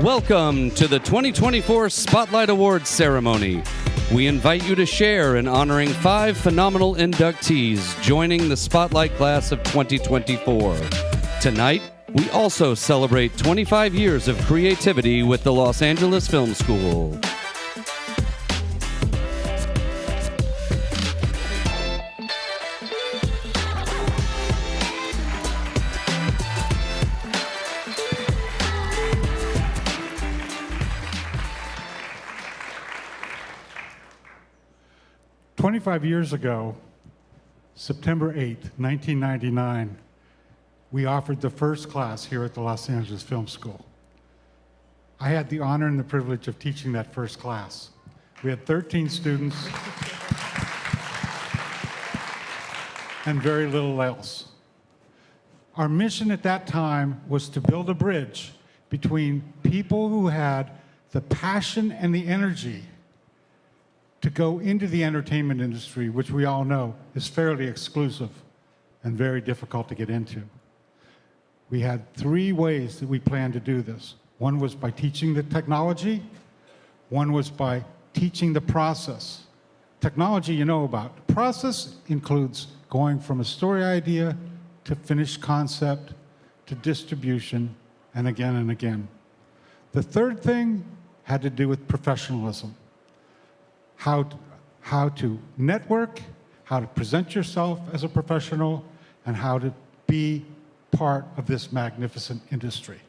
Welcome to the 2024 Spotlight Awards ceremony. We invite you to share in honoring 5 phenomenal inductees joining the Spotlight class of 2024. Tonight, we also celebrate 25 years of creativity with the Los Angeles Film School. "25 years ago, September 8, 1999, we offered the first class here at the Los Angeles Film School. I had the honor and the privilege of teaching that first class. We had 13 students and very little else. Our mission at that time was to build a bridge between people who had the passion and the energy to go into the entertainment industry, which we all know is fairly exclusive and very difficult to get into. We had 3 ways that we planned to do this. One was by teaching the technology. One was by teaching the process. Technology you know about. The process includes going from a story idea to finished concept to distribution and again and again. The third thing had to do with professionalism. How to network, how to present yourself as a professional, and how to be part of this magnificent industry.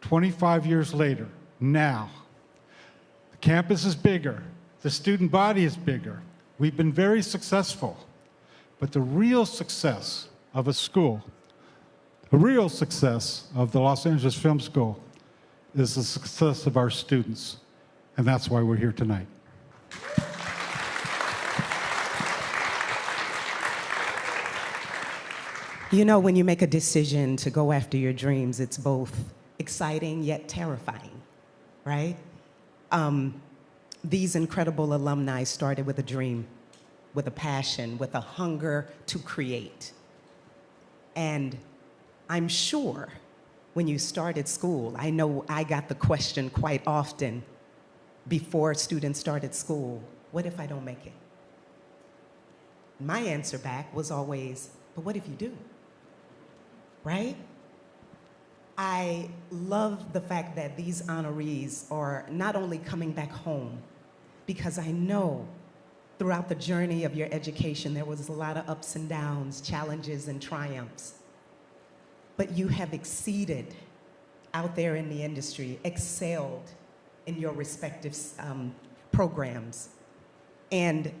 25 years later, now, the campus is bigger, the student body is bigger. We've been very successful, but the real success of a school, the real success of the Los Angeles Film School is the success of our students, and that's why we're here tonight. You know, when you make a decision to go after your dreams, it's both exciting yet terrifying, right? These incredible alumni started with a dream, with a passion, with a hunger to create. And I'm sure when you started school, I know I got the question quite often before students started school, what if I don't make it? My answer back was always, but what if you do? Right? I love the fact that these honorees are not only coming back home, because I know throughout the journey of your education, there was a lot of ups and downs, challenges and triumphs. But you have exceeded out there in the industry, excelled in your respective programs. And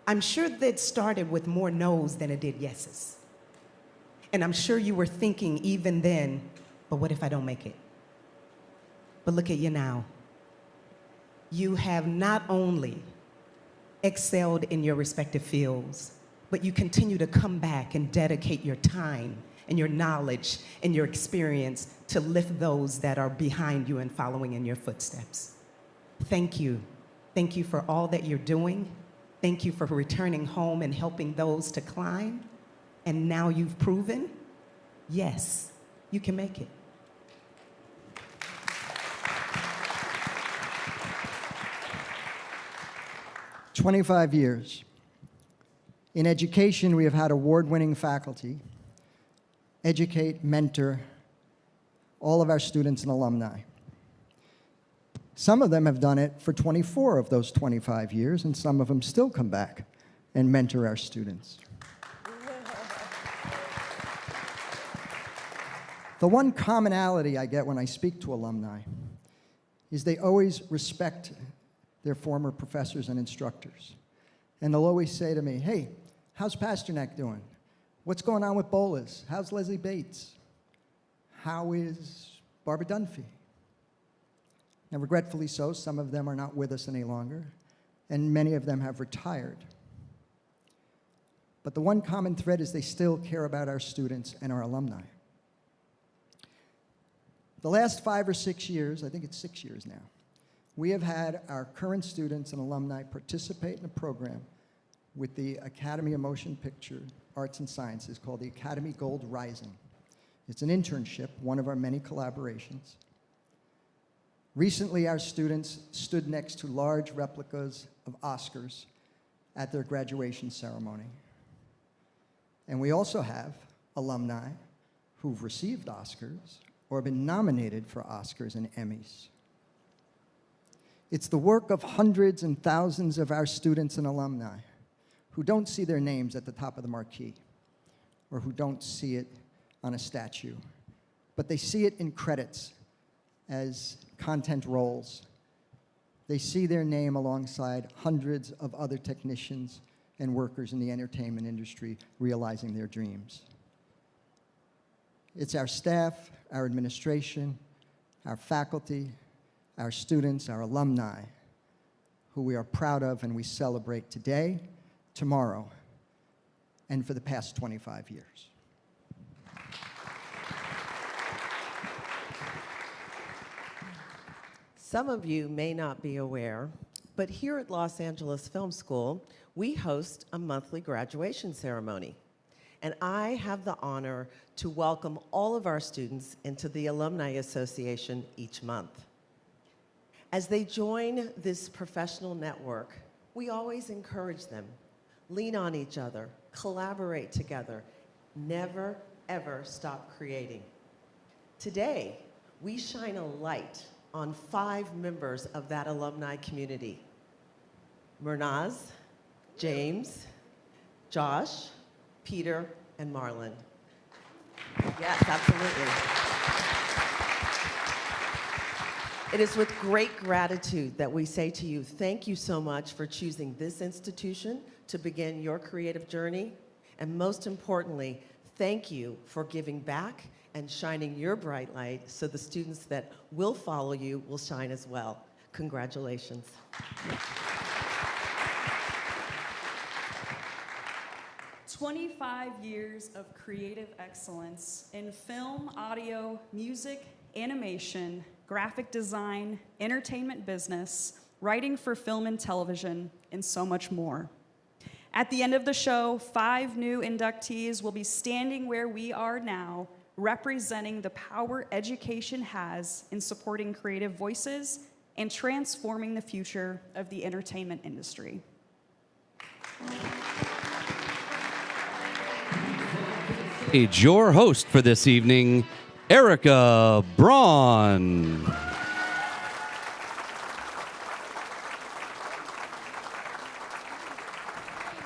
I'm sure that started with more no's than it did yeses. And I'm sure you were thinking even then, but what if I don't make it? But look at you now. You have not only excelled in your respective fields, but you continue to come back and dedicate your time and your knowledge and your experience to lift those that are behind you and following in your footsteps. Thank you. Thank you for all that you're doing. Thank you for returning home and helping those to climb. And now you've proven, yes, you can make it. "25 years. In education, we have had award-winning faculty educate, mentor all of our students and alumni. Some of them have done it for 24 of those 25 years, and some of them still come back and mentor our students. The one commonality I get when I speak to alumni is they always respect their former professors and instructors. And they'll always say to me, hey, how's Pasternak doing? What's going on with Bolas? How's Leslie Bates? How is Barbara Dunphy? Now, regretfully so, some of them are not with us any longer, and many of them have retired. But the one common thread is they still care about our students and our alumni. The last 5 or 6 years, I think it's 6 years now, we have had our current students and alumni participate in a program with the Academy of Motion Picture Arts and Sciences called the Academy Gold Rising. It's an internship, one of our many collaborations. Recently, our students stood next to large replicas of Oscars at their graduation ceremony. And we also have alumni who've received Oscars or been nominated for Oscars and Emmys. It's the work of hundreds and thousands of our students and alumni who don't see their names at the top of the marquee or who don't see it on a statue, but they see it in credits as content roles. They see their name alongside hundreds of other technicians and workers in the entertainment industry realizing their dreams. It's our staff, our administration, our faculty, our students, our alumni, who we are proud of and we celebrate today, tomorrow, and for the past 25 years. Some of you may not be aware, but here at Los Angeles Film School, we host a monthly graduation ceremony. And I have the honor to welcome all of our students into the Alumni Association each month. As they join this professional network, we always encourage them, lean on each other, collaborate together, never, ever stop creating. Today, we shine a light on 5 members of that alumni community: Mehrnaz, James, Josh, Peter, and Marlon. Yes, absolutely. It is with great gratitude that we say to you, thank you so much for choosing this institution to begin your creative journey. And most importantly, thank you for giving back and shining your bright light so the students that will follow you will shine as well. Congratulations. 25 years of creative excellence in film, audio, music, animation, graphic design, entertainment business, writing for film and television, and so much more. At the end of the show, 5 new inductees will be standing where we are now, representing the power education has in supporting creative voices and transforming the future of the entertainment industry. Your host for this evening, Erica Braun.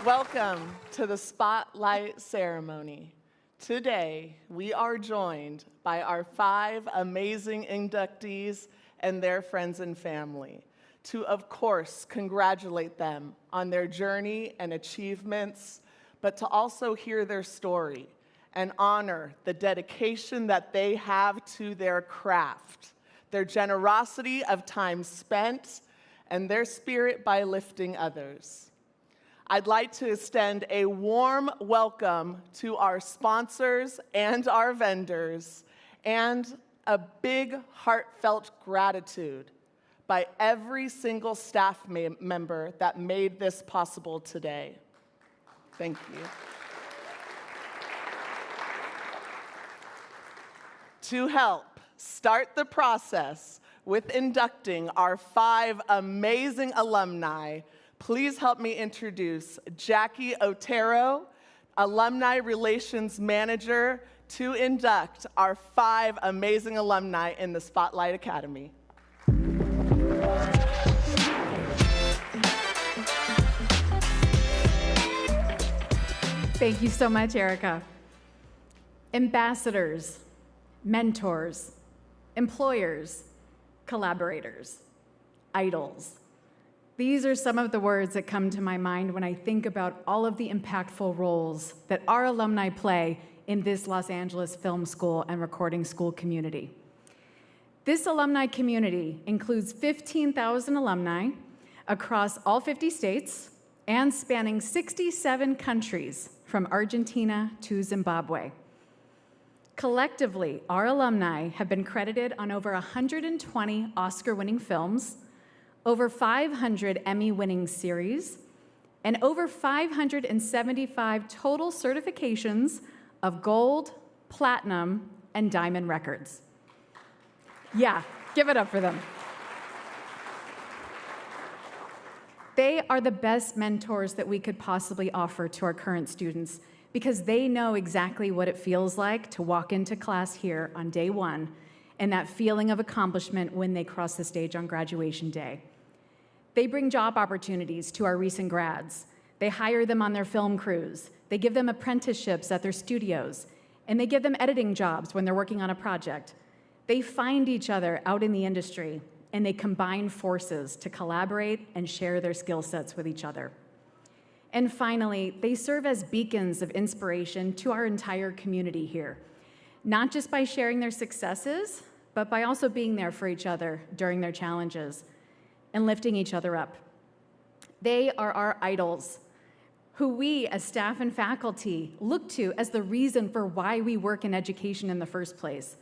Welcome to the Spotlight Ceremony. Today, we are joined by our 5 amazing inductees and their friends and family to, of course, congratulate them on their journey and achievements, but to also hear their story and honor the dedication that they have to their craft, their generosity of time spent, and their spirit by lifting others. I'd like to extend a warm welcome to our sponsors and our vendors, and a big heartfelt gratitude by every single staff member that made this possible today. Thank you. To help start the process with inducting our 5 amazing alumni, please help me introduce Jackie Otero, Alumni Relations Manager, to induct our 5 amazing alumni in the Spotlight Academy. Thank you so much, Erica. Ambassadors, mentors, employers, collaborators, idols. These are some of the words that come to my mind when I think about all of the impactful roles that our alumni play in this Los Angeles Film School and Recording School community. This alumni community includes 15,000 alumni across all 50 states and spanning 67 countries from Argentina to Zimbabwe. Collectively, our alumni have been credited on over 120 Oscar-winning films, over 500 Emmy-winning series, and over 575 total certifications of gold, platinum, and diamond records. Yeah, give it up for them. They are the best mentors that we could possibly offer to our current students because they know exactly what it feels like to walk into class here on day one and that feeling of accomplishment when they cross the stage on graduation day. They bring job opportunities to our recent grads. They hire them on their film crews. They give them apprenticeships at their studios, and they give them editing jobs when they're working on a project. They find each other out in the industry, and they combine forces to collaborate and share their skill sets with each other. And finally, they serve as beacons of inspiration to our entire community here, not just by sharing their successes, but by also being there for each other during their challenges and lifting each other up. They are our idols, who we as staff and faculty look to as the reason for why we work in education in the first place,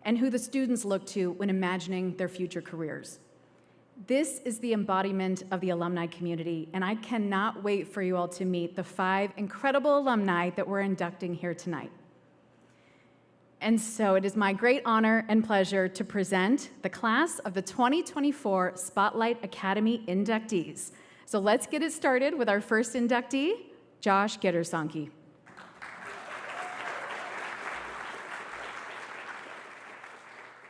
and who the students look to when imagining their future careers. This is the embodiment of the alumni community, and I cannot wait for you all to meet the 5 incredible alumni that we're inducting here tonight. And so it is my great honor and pleasure to present the class of the 2024 Spotlight Academy inductees. So let's get it started with our first inductee, Josh Gitersonke.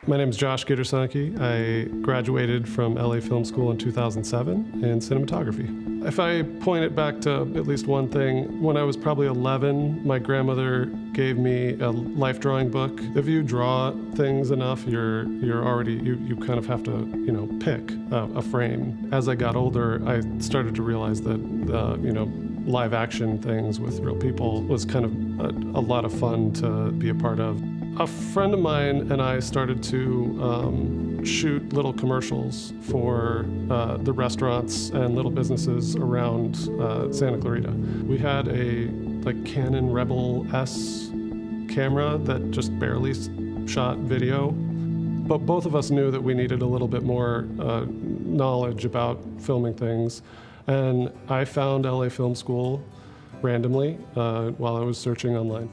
My name is Josh Gitersonke. I graduated from LA Film School in 2007 in cinematography. If I point it back to at least one thing, when I was probably 11, my grandmother gave me a life drawing book. If you draw things enough, you kind of have to, pick a frame. As I got older, I started to realize that, live action things with real people was kind of a lot of fun to be a part of. A friend of mine and I started to shoot little commercials for the restaurants and little businesses around Santa Clarita. We had a Canon Rebel S camera that just barely shot video, but both of us knew that we needed a little bit more knowledge about filming things. And I found LA Film School randomly while I was searching online.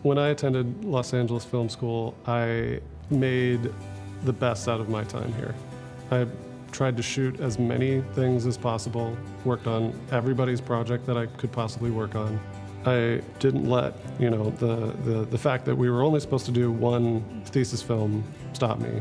When I attended Los Angeles Film School, I made the best out of my time here. I tried to shoot as many things as possible, worked on everybody's project that I could possibly work on. I didn't let, the fact that we were only supposed to do one thesis film stop me.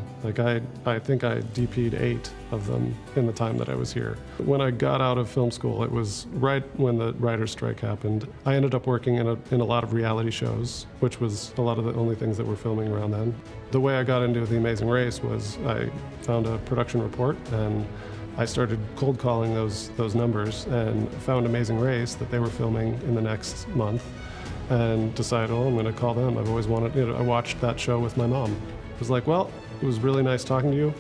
I think I DP'd 8 of them in the time that I was here. When I got out of film school, it was right when the writer's strike happened. I ended up working in a lot of reality shows, which was a lot of the only things that were filming around then. The way I got into The Amazing Race was I found a production report and I started cold calling those numbers and found Amazing Race that they were filming in the next month and decided, I'm going to call them. I've always wanted, I watched that show with my mom. I was like, well, it was really nice talking to you.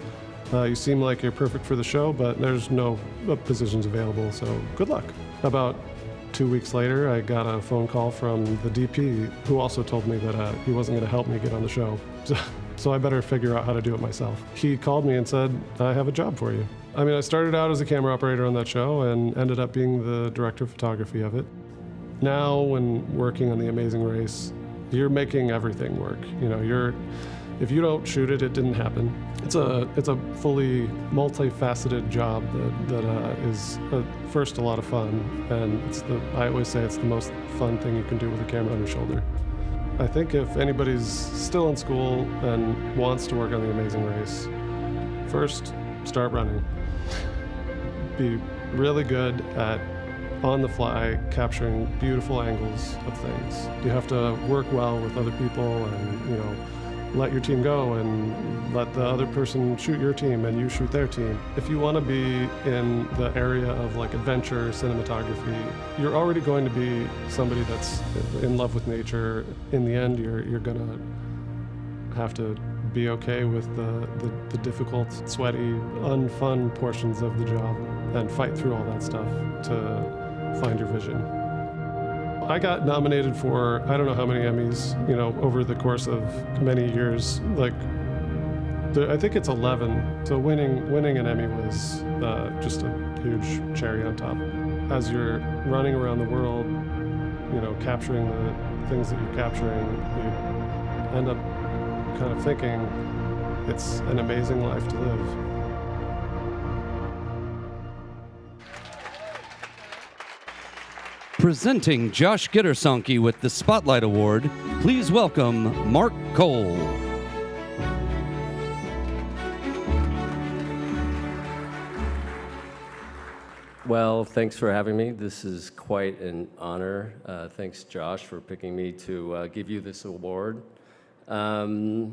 You seem like you're perfect for the show, but there's no positions available, so good luck. About 2 weeks later, I got a phone call from the DP who also told me that he wasn't going to help me get on the show. So I better figure out how to do it myself. He called me and said, I have a job for you. I started out as a camera operator on that show and ended up being the director of photography of it. Now, when working on The Amazing Race, you're making everything work. If you don't shoot it, it didn't happen. It's a fully multifaceted job that is first a lot of fun, and I always say it's the most fun thing you can do with a camera on your shoulder. I think if anybody's still in school and wants to work on The Amazing Race, first, start running. Be really good at on-the-fly capturing beautiful angles of things. You have to work well with other people and, let your team go and let the other person shoot your team and you shoot their team. If you want to be in the area of adventure cinematography, you're already going to be somebody that's in love with nature. In the end, you're gonna have to be okay with the difficult, sweaty, unfun portions of the job and fight through all that stuff to find your vision. I got nominated for I don't know how many Emmys, over the course of many years. I think it's 11. So winning an Emmy was just a huge cherry on top. As you're running around the world, capturing the things that you're capturing, you end up kind of thinking it's an amazing life to live. Presenting Josh Gitersonke with the Spotlight Award, please welcome Mark Cole. Well, thanks for having me. This is quite an honor. Thanks, Josh, for picking me to give you this award. Little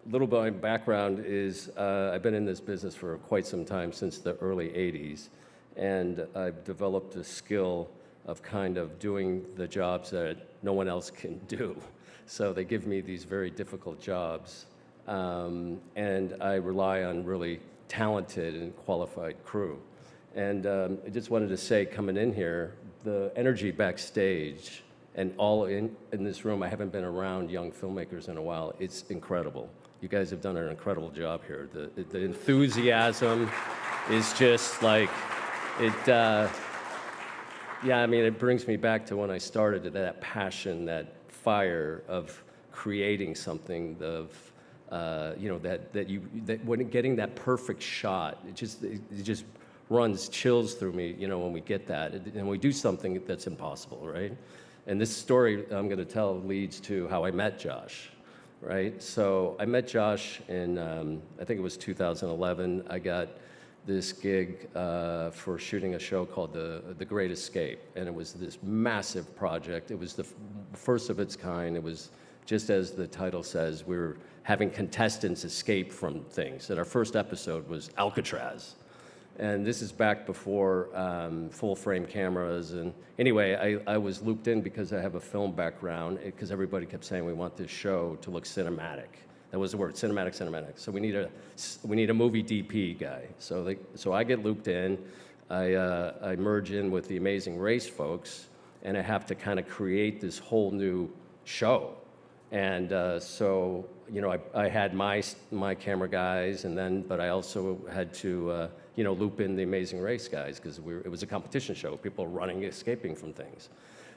bit of my background is I've been in this business for quite some time, since the early 80s, and I've developed a skill of kind of doing the jobs that no one else can do. So they give me these very difficult jobs, and I rely on really talented and qualified crew. And I just wanted to say, coming in here, the energy backstage and all in this room, I haven't been around young filmmakers in a while. It's incredible. You guys have done an incredible job here. The enthusiasm is just like, yeah, I mean, it brings me back to when I started, that passion, that fire of creating something, of, you know, when getting that perfect shot, it just runs chills through me, you know, when we get that. And we do something that's impossible, right? And this story I'm going to tell leads to how I met Josh, right? So I met Josh in, I think it was 2011. I got this gig for shooting a show called The Great Escape. And it was this massive project. It was the first of its kind. It was, just as the title says, we were having contestants escape from things. And our first episode was Alcatraz. And this is back before full-frame cameras. And anyway, I was looped in because I have a film background, because everybody kept saying we want this show to look cinematic. That was the word, cinematic. So we need a movie DP guy. So I get looped in. I merge in with the Amazing Race folks, and I have to kind of create this whole new show. And so, you know, I had my camera guys, but I also had to, you know, loop in the Amazing Race guys, because it was a competition show. People running, escaping from things.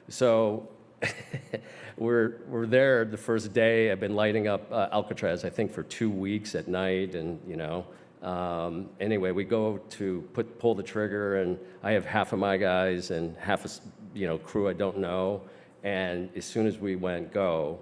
So we're there the first day. I've been lighting up Alcatraz, I think, for 2 weeks at night, and you know. Anyway, we go to pull the trigger, and I have half of my guys and half of, you know, crew I don't know. And as soon as we went go,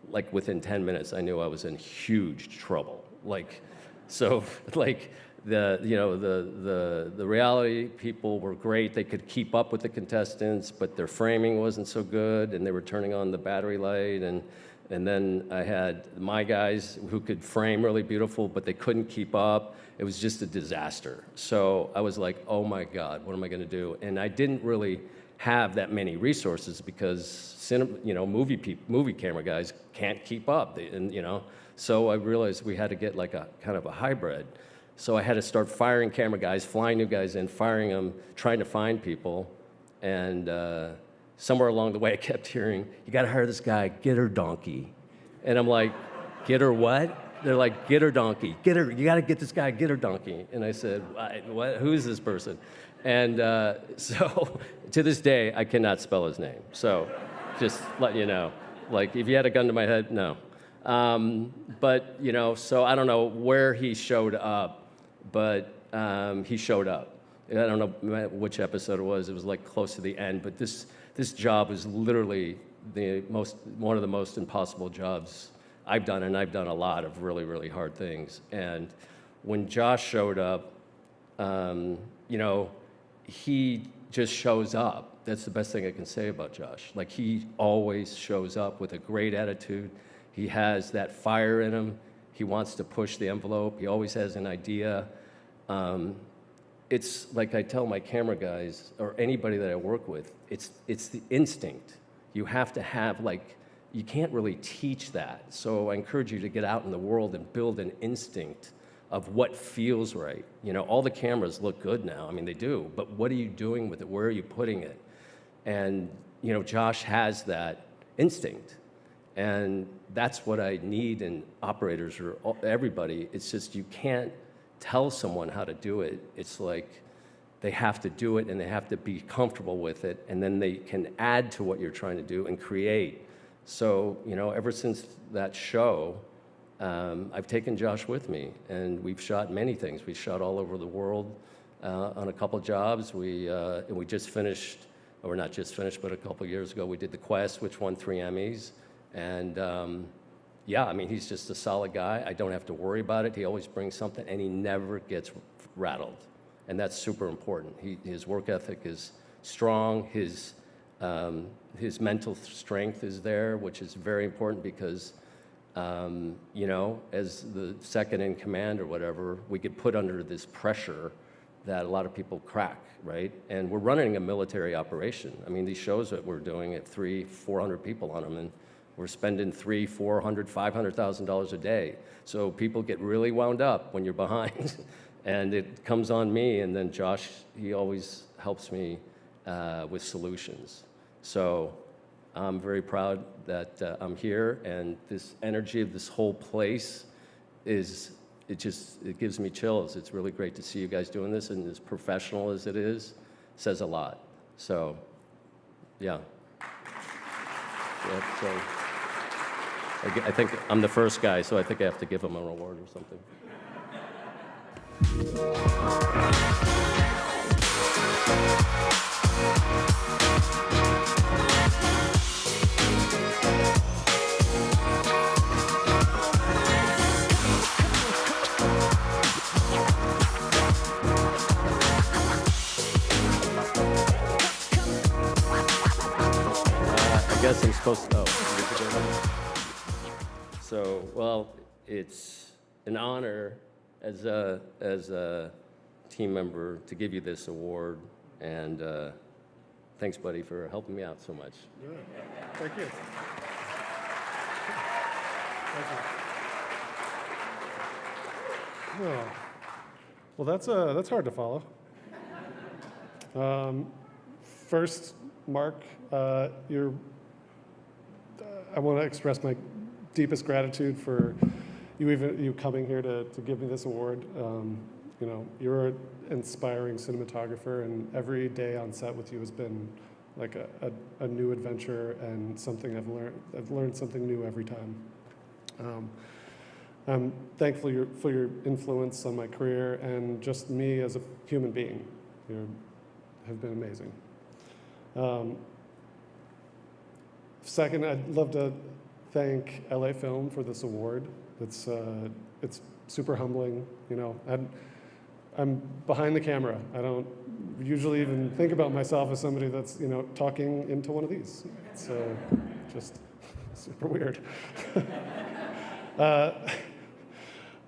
like within 10 minutes, I knew I was in huge trouble. Like, so like. The reality people were great. They could keep up with the contestants, but their framing wasn't so good, and they were turning on the battery light. And then I had my guys who could frame really beautiful, but they couldn't keep up. It was just a disaster. So I was like, oh my God, what am I going to do? And I didn't really have that many resources, because you know, movie camera guys can't keep up. So I realized we had to get like a kind of a hybrid. So I had to start firing camera guys, flying new guys in, firing them, trying to find people. And somewhere along the way, I kept hearing, you got to hire this guy, Gitersonke. And I'm like, get her what? They're like, Gitersonke. You got to get this guy, Gitersonke. And I said, what? Who is this person? And so to this day, I cannot spell his name. So just letting you know. Like, if you had a gun to my head, no. But, you know, so I don't know where he showed up. But he showed up. I don't know which episode it was. It was like close to the end. But this job was literally one of the most impossible jobs I've done, and I've done a lot of really, really hard things. And when Josh showed up, you know, he just shows up. That's the best thing I can say about Josh. Like, he always shows up with a great attitude. He has that fire in him. He wants to push the envelope. He always has an idea. It's like I tell my camera guys, or anybody that I work with, it's the instinct. You have to have, like, you can't really teach that. So I encourage you to get out in the world and build an instinct of what feels right. You know, all the cameras look good now. I mean, they do. But what are you doing with it? Where are you putting it? And, you know, Josh has that instinct. And that's what I need in operators or everybody. It's just, you can't tell someone how to do it. It's like they have to do it, and they have to be comfortable with it, and then they can add to what you're trying to do and create. So, you know, ever since that show, I've taken Josh with me, and we've shot many things. We shot all over the world on a couple jobs. We just finished we're not just finished, but a couple years ago we did The Quest, which won 3 Emmys. And yeah, I mean, he's just a solid guy. I don't have to worry about it. He always brings something, and he never gets rattled. And that's super important. His work ethic is strong. His mental strength is there, which is very important because, you know, as the second in command or whatever, we get put under this pressure that a lot of people crack, right? And we're running a military operation. I mean, these shows that we're doing at 300-400 people on them, and we're spending $300,000, $400,000, $500,000 a day. So people get really wound up when you're behind, and it comes on me. And then Josh, he always helps me with solutions. So I'm very proud that I'm here, and this energy of this whole place is. It gives me chills. It's really great to see you guys doing this, and as professional as it is, says a lot. So, yeah. So, I think I'm the first guy, so I think I have to give him an award or something. I guess I'm supposed to, So, well, it's an honor as a team member to give you this award, and thanks, buddy, for helping me out so much. Yeah. Thank you. Thank you. Oh. Well, that's hard to follow. First, Mark, I want to express my deepest gratitude for you coming here to give me this award. You know, you're an inspiring cinematographer, and every day on set with you has been like a new adventure and something I've learned something new every time. I'm thankful for your influence on my career and just me as a human being. You have been amazing. Second, I'd love to thank LA Film for this award. It's super humbling. You know, I'm behind the camera. I don't usually even think about myself as somebody that's, you know, talking into one of these. It's just super weird.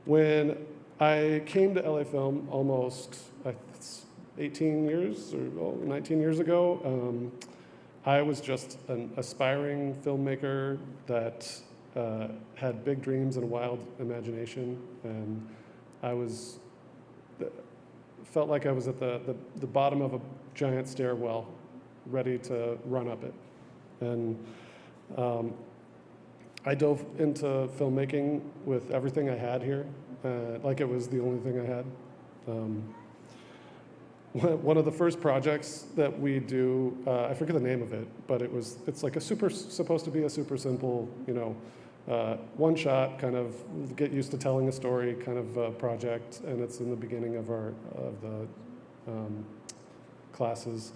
When I came to LA Film almost 18 years or 19 years ago, I was just an aspiring filmmaker that had big dreams and a wild imagination, and I felt like I was at the bottom of a giant stairwell, ready to run up it. And I dove into filmmaking with everything I had here, like it was the only thing I had. One of the first projects that we do, I forget the name of it, but it's like supposed to be a super simple, you know, one shot, kind of get used to telling a story kind of project, and it's in the beginning of the classes.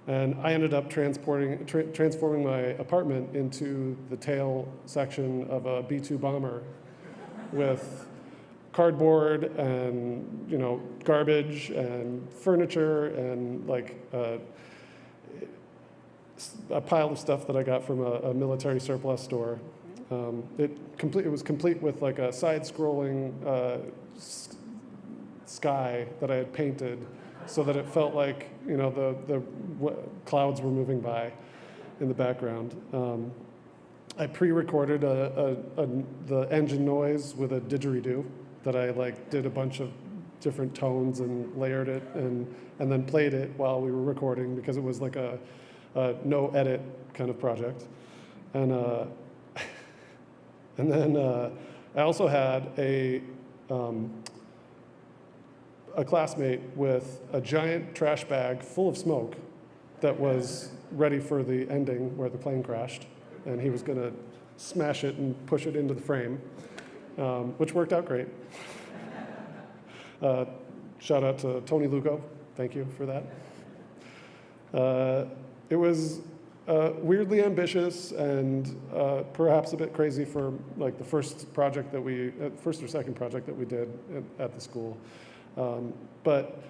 And I ended up transforming my apartment into the tail section of a B-2 bomber with cardboard and, you know, garbage and furniture and like a pile of stuff that I got from a military surplus store. It was complete with like a side-scrolling sky that I had painted so that it felt like, you know, the clouds were moving by in the background. I pre-recorded the engine noise with a didgeridoo that I like did a bunch of different tones and layered it and then played it while we were recording because it was like a no edit kind of project. And then I also had a classmate with a giant trash bag full of smoke that was ready for the ending where the plane crashed, and he was going to smash it and push it into the frame, which worked out great. Shout out to Tony Lugo. Thank you for that. it was weirdly ambitious and perhaps a bit crazy for like the first or second project that we did at the school. But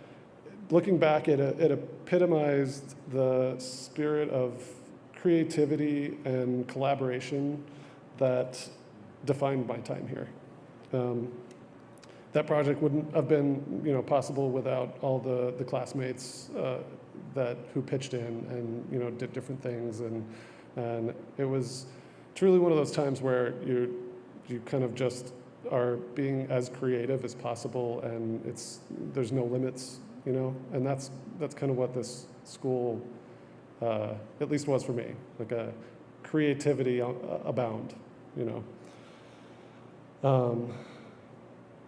looking back, it epitomized the spirit of creativity and collaboration that defined my time here. That project wouldn't have been, possible without all the classmates who pitched in and did different things, and it was truly one of those times where you kind of just are being as creative as possible, and there's no limits, and that's kind of what this school at least was for me, like a creativity abound,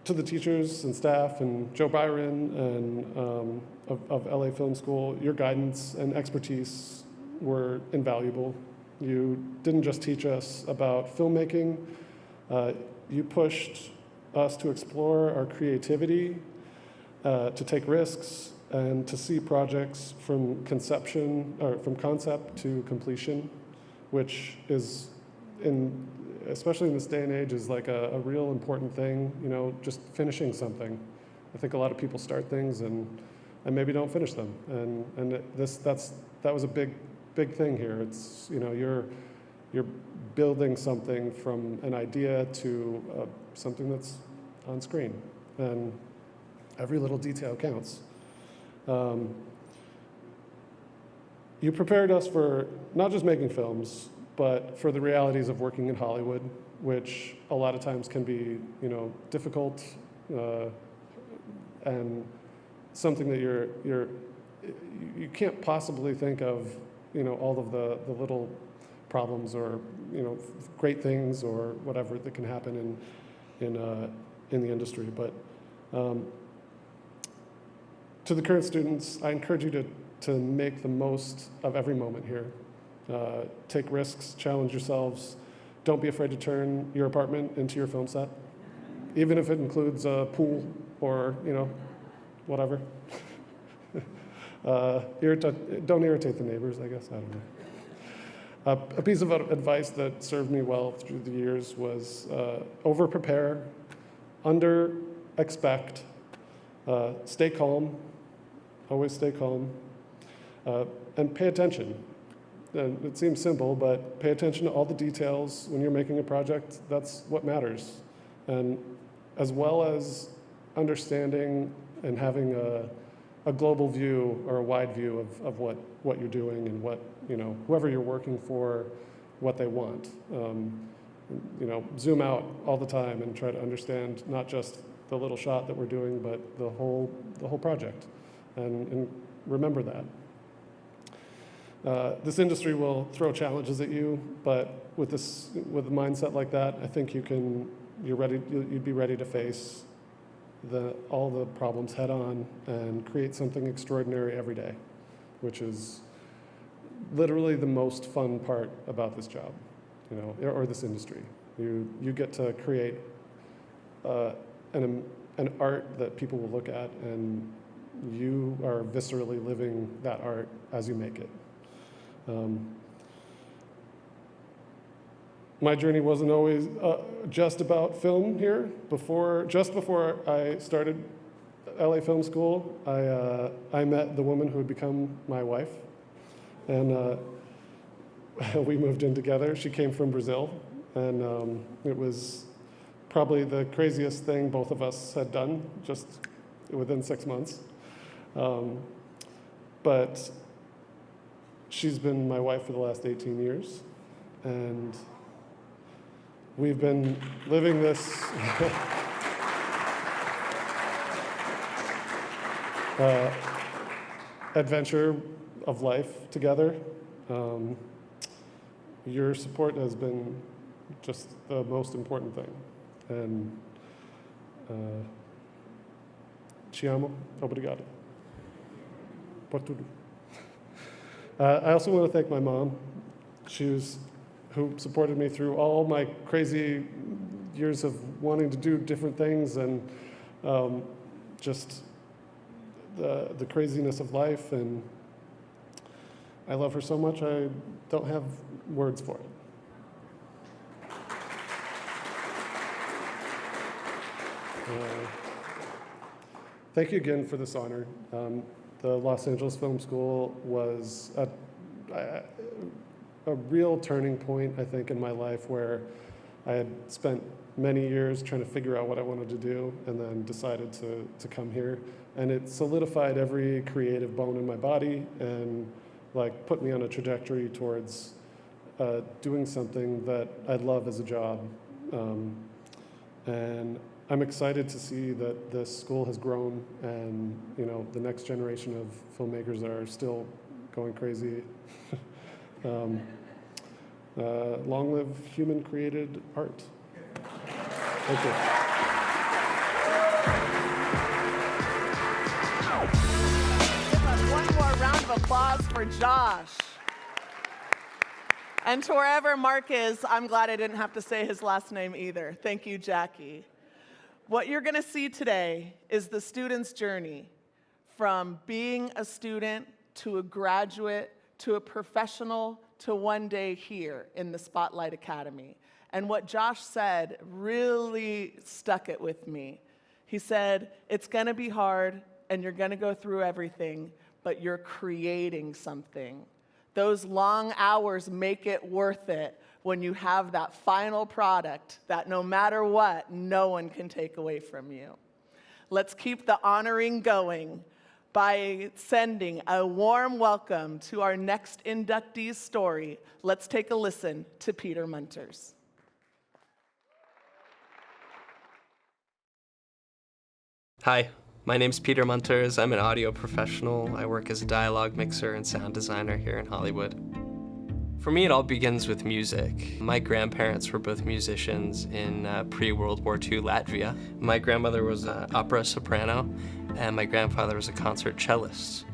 To the teachers and staff and Joe Byron and of LA Film School, your guidance and expertise were invaluable. You didn't just teach us about filmmaking, you pushed us to explore our creativity, to take risks, and to see projects from concept to completion, which is, especially in this day and age, is like a real important thing, just finishing something. I think a lot of people start things and maybe don't finish them, and that was a big thing here. It's, you're building something from an idea to something that's on screen, and every little detail counts. You prepared us for not just making films, but for the realities of working in Hollywood, which a lot of times can be, difficult, and something that you can't possibly think of, all of the little problems or, great things or whatever that can happen in the industry. But to the current students, I encourage you to make the most of every moment here. Take risks, challenge yourselves. Don't be afraid to turn your apartment into your film set, even if it includes a pool or, whatever. Don't irritate the neighbors, I guess, I don't know. A piece of advice that served me well through the years was over-prepare, under-expect, stay calm, always stay calm, and pay attention. And it seems simple, but pay attention to all the details when you're making a project. That's what matters. And as well as understanding and having a global view or a wide view of what you're doing and what, whoever you're working for, what they want. Zoom out all the time and try to understand not just the little shot that we're doing, but the whole project. And remember that. This industry will throw challenges at you, but with a mindset like that, I think you'd be ready to face all the problems head on and create something extraordinary every day, which is literally the most fun part about this job, or this industry. You get to create an art that people will look at, and you are viscerally living that art as you make it. My journey wasn't always just about film here. Just before I started LA Film School, I met the woman who would become my wife, and we moved in together. She came from Brazil, and it was probably the craziest thing both of us had done just within 6 months. But she's been my wife for the last 18 years, and we've been living this adventure of life together. Your support has been just the most important thing. And ci amo, obrigado por tudo. I also want to thank my mom. Who supported me through all my crazy years of wanting to do different things and just the craziness of life. And I love her so much I don't have words for it. Thank you again for this honor. The Los Angeles Film School was a real turning point, I think, in my life, where I had spent many years trying to figure out what I wanted to do and then decided to come here. And it solidified every creative bone in my body and like put me on a trajectory towards doing something that I love as a job. And I'm excited to see that this school has grown and, you know, the next generation of filmmakers are still going crazy. Long live human-created art. Thank you. One more round of applause for Josh. And to wherever Mark is, I'm glad I didn't have to say his last name either. Thank you, Jackie. What you're going to see today is the student's journey from being a student to a graduate to a professional to one day here in the Spotlight Academy. And what Josh said really stuck it with me. He said, it's going to be hard and you're going to go through everything, but you're creating something. Those long hours make it worth it when you have that final product that no matter what, no one can take away from you. Let's keep the honoring going by sending a warm welcome to our next inductee's story. Let's take a listen to Peter Munters. Hi, my name's Peter Munters. I'm an audio professional. I work as a dialogue mixer and sound designer here in Hollywood. For me, it all begins with music. My grandparents were both musicians in pre-World War II Latvia. My grandmother was an opera soprano, and my grandfather was a concert cellist.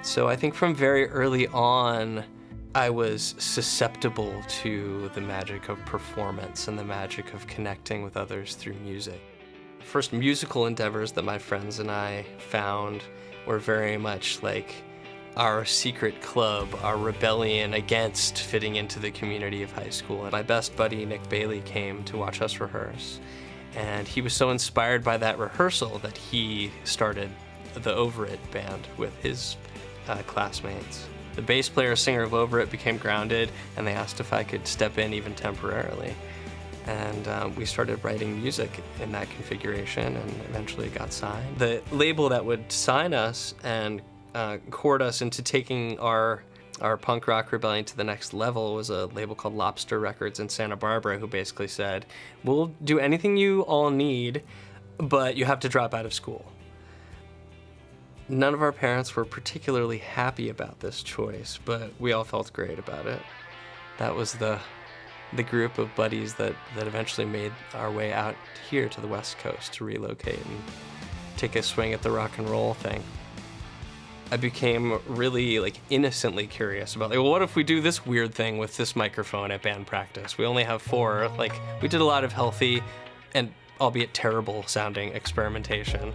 So I think from very early on, I was susceptible to the magic of performance and the magic of connecting with others through music. The first musical endeavors that my friends and I found were very much like our secret club, our rebellion against fitting into the community of high school. And my best buddy, Nick Bailey, came to watch us rehearse. And he was so inspired by that rehearsal that he started the Over It band with his classmates. The bass player, singer of Over It became grounded, and they asked if I could step in even temporarily. And we started writing music in that configuration and eventually got signed. The label that would sign us and court us into taking our punk rock rebellion to the next level was a label called Lobster Records in Santa Barbara, who basically said, we'll do anything you all need, but you have to drop out of school. None of our parents were particularly happy about this choice, but we all felt great about it. That was the group of buddies that eventually made our way out here to the West Coast to relocate and take a swing at the rock and roll thing. I became really innocently curious about well, what if we do this weird thing with this microphone at band practice? We only have 4. We did a lot of healthy and albeit terrible sounding experimentation.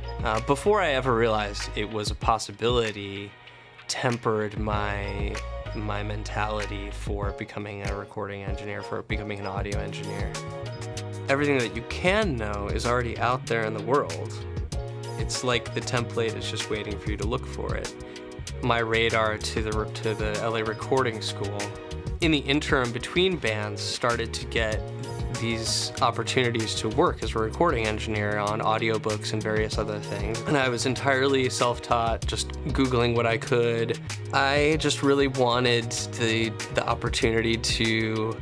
Before I ever realized it was a possibility, tempered my mentality for becoming a recording engineer, for becoming an audio engineer. Everything that you can know is already out there in the world. It's like the template is just waiting for you to look for it. My radar to the LA Recording School, in the interim between bands, started to get these opportunities to work as a recording engineer on audiobooks and various other things. And I was entirely self-taught, just Googling what I could. I just really wanted the opportunity to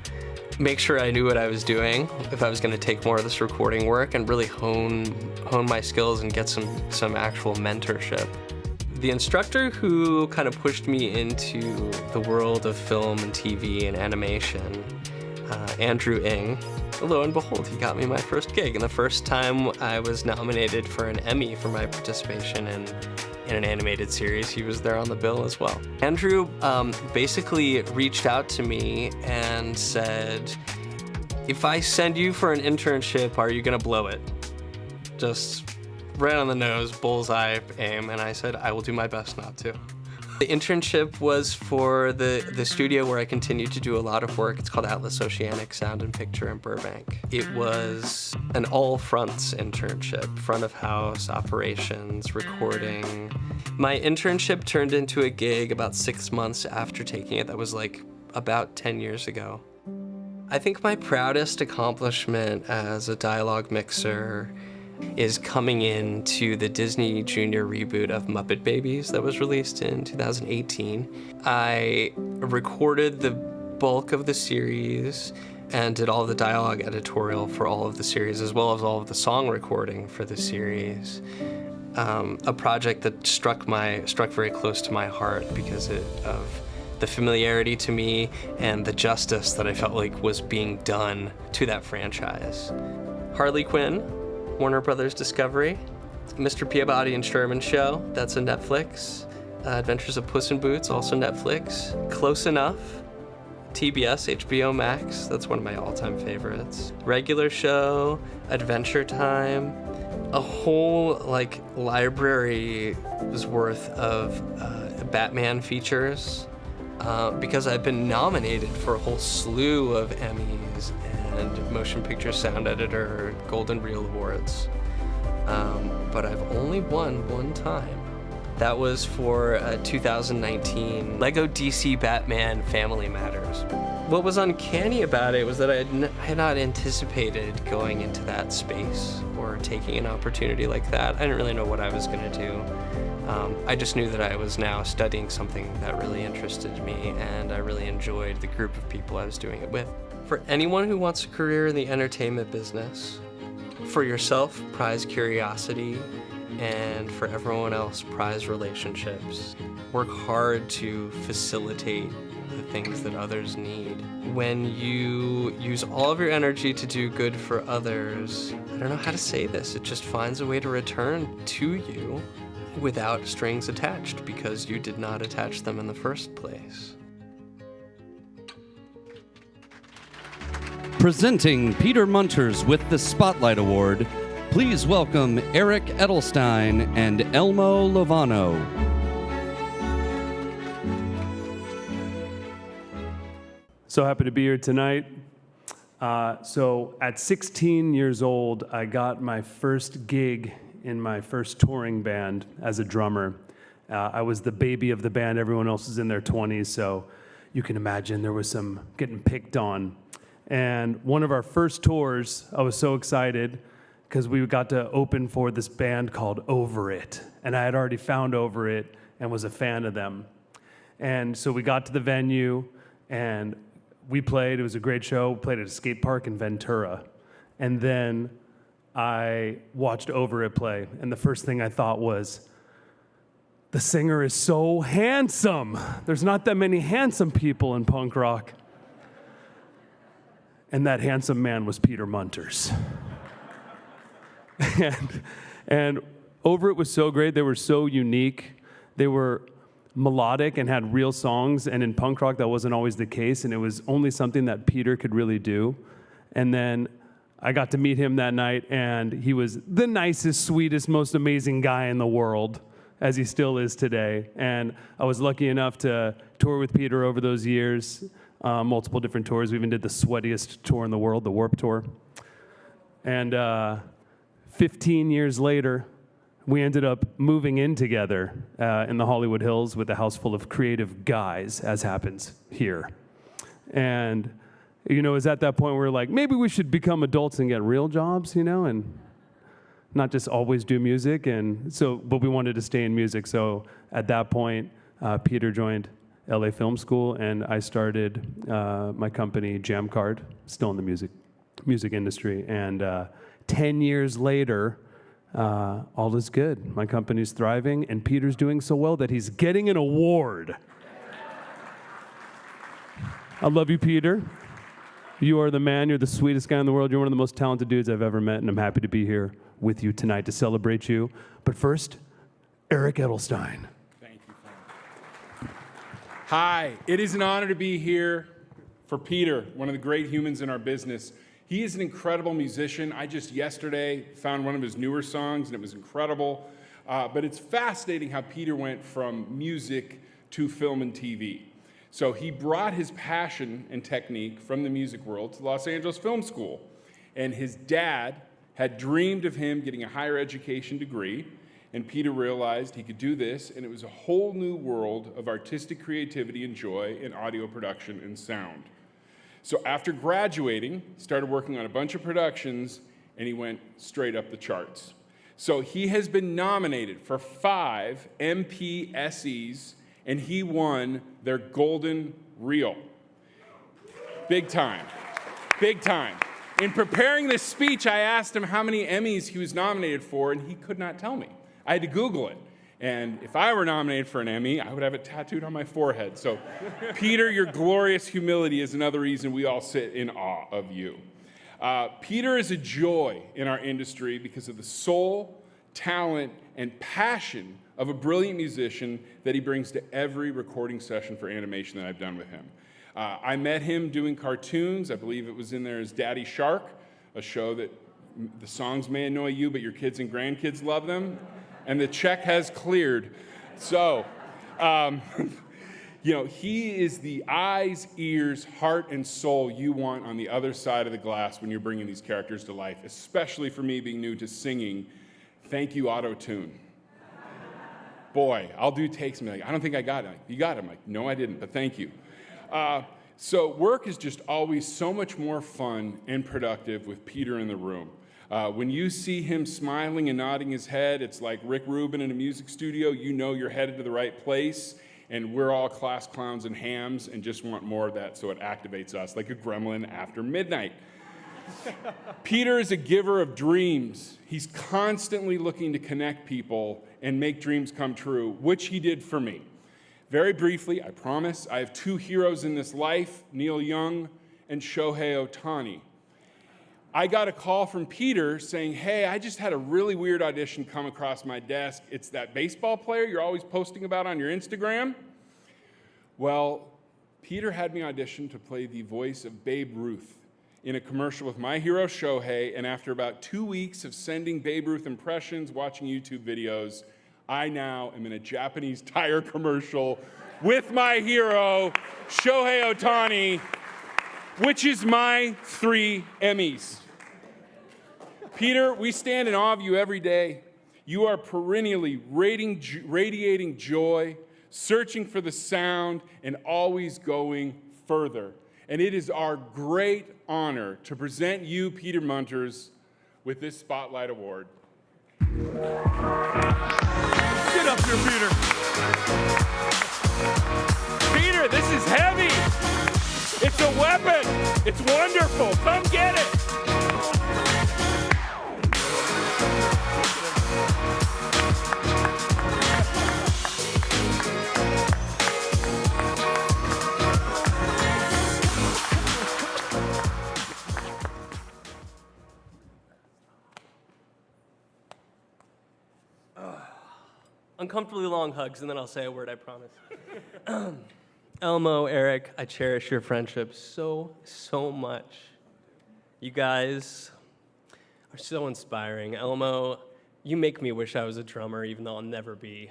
make sure I knew what I was doing if I was going to take more of this recording work and really hone my skills and get some actual mentorship. The instructor who kind of pushed me into the world of film and TV and animation, Andrew Ng, lo and behold, he got me my first gig. And the first time I was nominated for an Emmy for my participation in an animated series, he was there on the bill as well. Andrew basically reached out to me and said, if I send you for an internship, are you gonna blow it? Just right on the nose, bullseye aim. And I said, I will do my best not to. The internship was for the studio where I continued to do a lot of work. It's called Atlas Oceanic Sound and Picture in Burbank. It was an all fronts internship, front of house, operations, recording. My internship turned into a gig about 6 months after taking it. That was like about 10 years ago. I think my proudest accomplishment as a dialogue mixer is coming into the Disney Junior reboot of Muppet Babies that was released in 2018. I recorded the bulk of the series and did all the dialogue editorial for all of the series, as well as all of the song recording for the series. A project that struck very close to my heart because of the familiarity to me and the justice that I felt like was being done to that franchise. Harley Quinn, Warner Brothers Discovery. Mr. Peabody and Sherman Show, that's a Netflix. Adventures of Puss in Boots, also Netflix. Close Enough, TBS, HBO Max, that's one of my all-time favorites. Regular Show, Adventure Time, a whole library's worth of Batman features. Because I've been nominated for a whole slew of Emmys and Motion Picture Sound Editor Golden Reel Awards. But I've only won one time. That was for 2019 Lego DC Batman Family Matters. What was uncanny about it was that I had not anticipated going into that space or taking an opportunity like that. I didn't really know what I was going to do. I just knew that I was now studying something that really interested me, and I really enjoyed the group of people I was doing it with. For anyone who wants a career in the entertainment business, for yourself, prize curiosity, and for everyone else, prize relationships. Work hard to facilitate the things that others need. When you use all of your energy to do good for others, I don't know how to say this, it just finds a way to return to you without strings attached because you did not attach them in the first place. Presenting Peter Munters with the Spotlight Award, please welcome Eric Edelstein and Elmo Lovano. So happy to be here tonight. So at 16 years old, I got my first gig in my first touring band as a drummer. I was the baby of the band. Everyone else was in their 20s, so you can imagine there was some getting picked on. And one of our first tours, I was so excited because we got to open for this band called Over It. And I had already found Over It and was a fan of them. And so we got to the venue and we played. It was a great show. We played at a skate park in Ventura. And then I watched Over It play, and the first thing I thought was, the singer is so handsome. There's not that many handsome people in punk rock. And that handsome man was Peter Munters. and Over It was so great. They were so unique. They were melodic and had real songs, and in punk rock that wasn't always the case, and it was only something that Peter could really do. And then I got to meet him that night, and he was the nicest, sweetest, most amazing guy in the world, as he still is today. And I was lucky enough to tour with Peter over those years, multiple different tours. We even did the sweatiest tour in the world, the Warped Tour. And 15 years later, we ended up moving in together in the Hollywood Hills with a house full of creative guys, as happens here. And it was at that point where we're like, maybe we should become adults and get real jobs, and not just always do music. And so, but we wanted to stay in music. So at that point, Peter joined LA Film School, and I started my company, Jam Card, still in the music industry. And 10 years later, all is good. My company's thriving, and Peter's doing so well that he's getting an award. I love you, Peter. You are the man. You're the sweetest guy in the world. You're one of the most talented dudes I've ever met, and I'm happy to be here with you tonight to celebrate you. But first, Eric Edelstein. Thank you, Frank. Hi, it is an honor to be here for Peter, one of the great humans in our business. He is an incredible musician. I just yesterday found one of his newer songs, and it was incredible. But it's fascinating how Peter went from music to film and TV. So he brought his passion and technique from the music world to Los Angeles Film School. And his dad had dreamed of him getting a higher education degree, and Peter realized he could do this, and it was a whole new world of artistic creativity and joy in audio production and sound. So after graduating, he started working on a bunch of productions, and he went straight up the charts. So he has been nominated for 5 MPSEs, and he won their Golden Reel. Big time, big time. In preparing this speech, I asked him how many Emmys he was nominated for, and he could not tell me. I had to Google it. And if I were nominated for an Emmy, I would have it tattooed on my forehead. So, Peter, your glorious humility is another reason we all sit in awe of you. Peter is a joy in our industry because of the soul, talent, and passion of a brilliant musician that he brings to every recording session for animation that I've done with him. I met him doing cartoons. I believe it was in there as Daddy Shark, a show that the songs may annoy you, but your kids and grandkids love them. And the check has cleared. So, he is the eyes, ears, heart, and soul you want on the other side of the glass when you're bringing these characters to life, especially for me being new to singing. Thank you, auto-tune. Boy, I'll do takes and be like, I don't think I got it. You got it. I'm like, no, I didn't, but thank you. So work is just always so much more fun and productive with Peter in the room. When you see him smiling and nodding his head, it's like Rick Rubin in a music studio. You know you're headed to the right place, and we're all class clowns and hams and just want more of that, so it activates us like a gremlin after midnight. Peter is a giver of dreams. He's constantly looking to connect people and make dreams come true, which he did for me. Very briefly, I promise, I have 2 heroes in this life, Neil Young and Shohei Ohtani. I got a call from Peter saying, hey, I just had a really weird audition come across my desk. It's that baseball player you're always posting about on your Instagram. Well, Peter had me audition to play the voice of Babe Ruth in a commercial with my hero Shohei, and after about 2 weeks of sending Babe Ruth impressions, watching YouTube videos, I now am in a Japanese tire commercial with my hero, Shohei Ohtani, which is my 3 Emmys. Peter, we stand in awe of you every day. You are perennially radiating joy, searching for the sound, and always going further. And it is our great honor to present you, Peter Munters, with this Spotlight Award. Get up here, Peter. Peter, this is heavy. It's a weapon. It's wonderful. Come get it. Uncomfortably long hugs, and then I'll say a word, I promise. Elmo, Eric, I cherish your friendship so, so much. You guys are so inspiring. Elmo, you make me wish I was a drummer, even though I'll never be.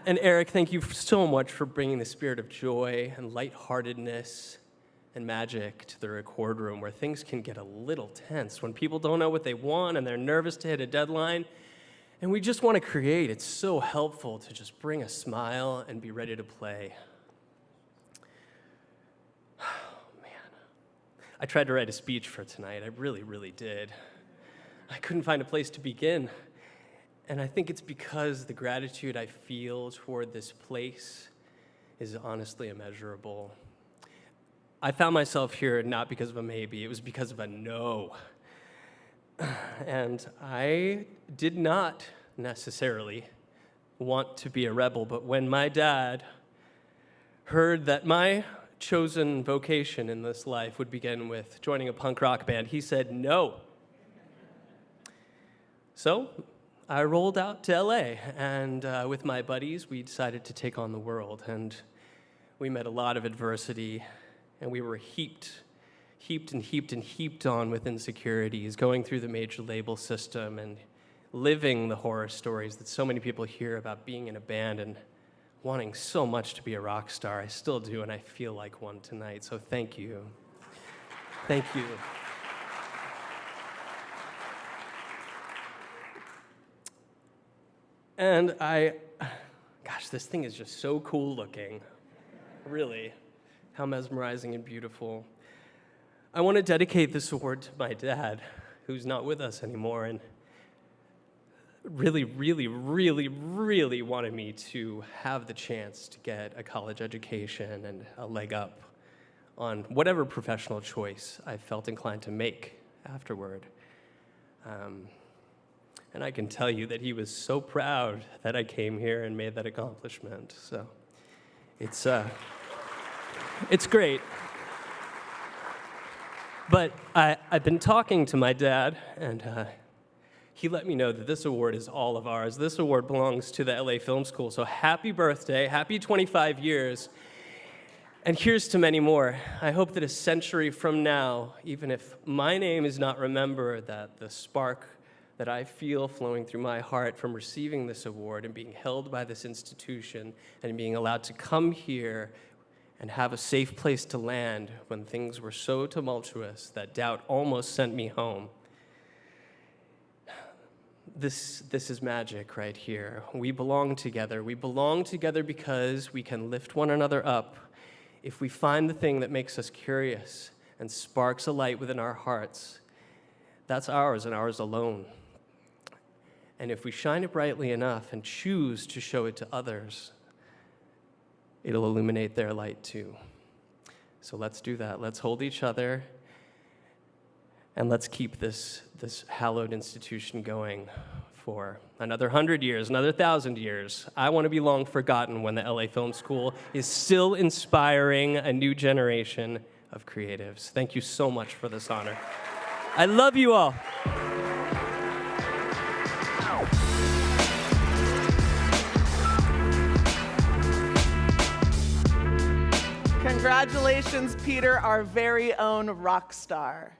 And Eric, thank you so much for bringing the spirit of joy and lightheartedness and magic to the record room, where things can get a little tense when people don't know what they want and they're nervous to hit a deadline. And we just want to create. It's so helpful to just bring a smile and be ready to play. Oh, man. I tried to write a speech for tonight. I really, really did. I couldn't find a place to begin. And I think it's because the gratitude I feel toward this place is honestly immeasurable. I found myself here not because of a maybe. It was because of a no. And I did not necessarily want to be a rebel, but when my dad heard that my chosen vocation in this life would begin with joining a punk rock band, he said no. So I rolled out to LA, and with my buddies, we decided to take on the world, and we met a lot of adversity, and we were heaped on with insecurities, going through the major label system and living the horror stories that so many people hear about being in a band and wanting so much to be a rock star. I still do, and I feel like one tonight, so thank you. Thank you. And gosh, this thing is just so cool looking. Really, how mesmerizing and beautiful. I want to dedicate this award to my dad, who's not with us anymore, and really, really, really, really wanted me to have the chance to get a college education and a leg up on whatever professional choice I felt inclined to make afterward. And I can tell you that he was so proud that I came here and made that accomplishment. So it's great. But I've been talking to my dad, and he let me know that this award is all of ours. This award belongs to the LA Film School. So happy birthday, happy 25 years. And here's to many more. I hope that a century from now, even if my name is not remembered, that the spark that I feel flowing through my heart from receiving this award and being held by this institution and being allowed to come here and have a safe place to land when things were so tumultuous that doubt almost sent me home. This is magic right here. We belong together. We belong together because we can lift one another up if we find the thing that makes us curious and sparks a light within our hearts. That's ours and ours alone. And if we shine it brightly enough and choose to show it to others, it'll illuminate their light too. So let's do that. Let's hold each other, and let's keep this hallowed institution going for another 100 years, another 1,000 years. I want to be long forgotten when the LA Film School is still inspiring a new generation of creatives. Thank you so much for this honor. I love you all. Congratulations, Peter, our very own rock star.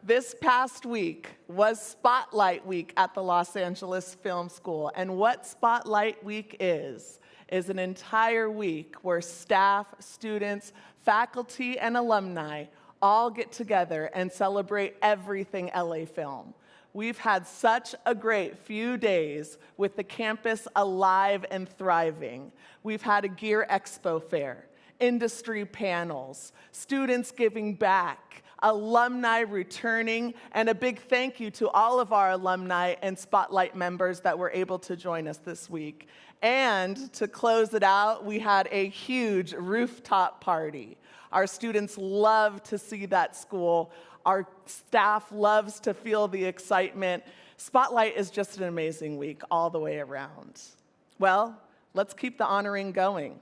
This past week was Spotlight Week at the Los Angeles Film School. And what Spotlight Week is an entire week where staff, students, faculty, and alumni all get together and celebrate everything LA Film. We've had such a great few days with the campus alive and thriving. We've had a Gear Expo fair, industry panels, students giving back, alumni returning, and a big thank you to all of our alumni and Spotlight members that were able to join us this week. And to close it out, we had a huge rooftop party. Our students love to see that school. Our staff loves to feel the excitement. Spotlight is just an amazing week all the way around. Well, let's keep the honoring going.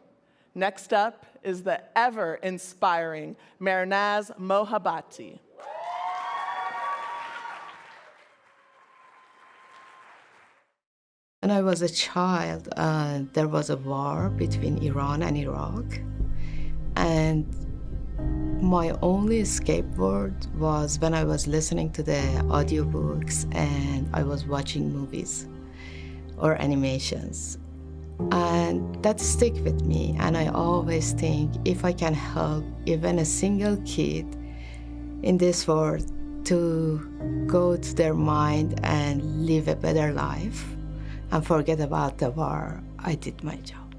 Next up is the ever-inspiring Mehrnaz Mohabati. When I was a child, there was a war between Iran and Iraq, and my only escape word was when I was listening to the audiobooks and I was watching movies or animations. And that stick with me, and I always think if I can help even a single kid in this world to go to their mind and live a better life and forget about the war, I did my job.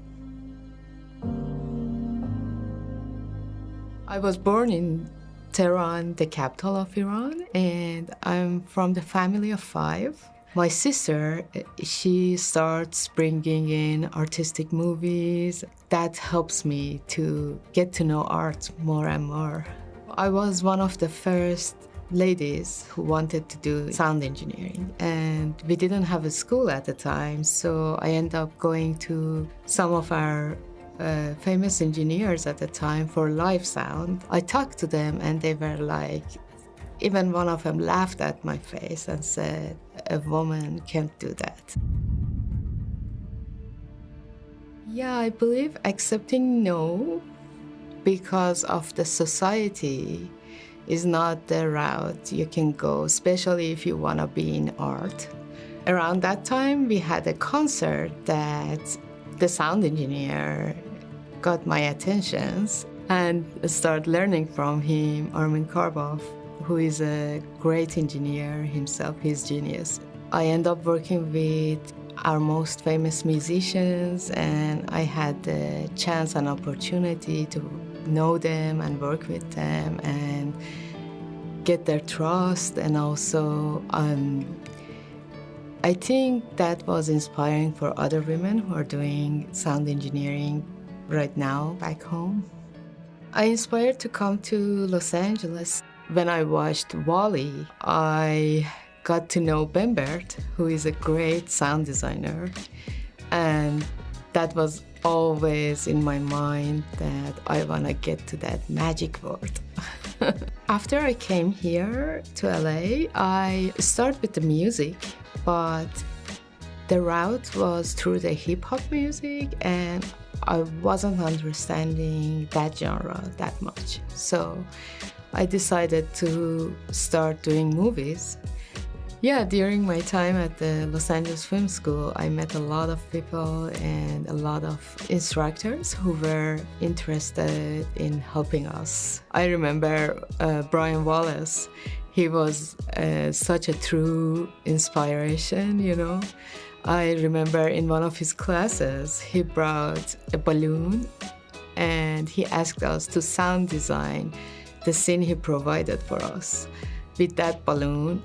I was born in Tehran, the capital of Iran, and I'm from the family of 5. My sister, she starts bringing in artistic movies. That helps me to get to know art more and more. I was one of the first ladies who wanted to do sound engineering, and we didn't have a school at the time, so I ended up going to some of our famous engineers at the time for live sound. I talked to them and they were like, even one of them laughed at my face and said, a woman can't do that. Yeah, I believe accepting no because of the society is not the route you can go, especially if you want to be in art. Around that time, we had a concert that the sound engineer got my attention and started learning from him, Armin Karbov, who is a great engineer himself. He's genius. I ended up working with our most famous musicians, and I had the chance and opportunity to know them and work with them and get their trust. And also, I think that was inspiring for other women who are doing sound engineering right now back home. I inspired to come to Los Angeles. When I watched WALL-E, I got to know Ben Bert, who is a great sound designer. And that was always in my mind that I want to get to that magic word. After I came here to LA, I started with the music, but the route was through the hip-hop music, and I wasn't understanding that genre that much. So I decided to start doing movies. Yeah, during my time at the Los Angeles Film School, I met a lot of people and a lot of instructors who were interested in helping us. I remember Brian Wallace. He was such a true inspiration, you know. I remember in one of his classes, he brought a balloon and he asked us to sound design the scene he provided for us with that balloon,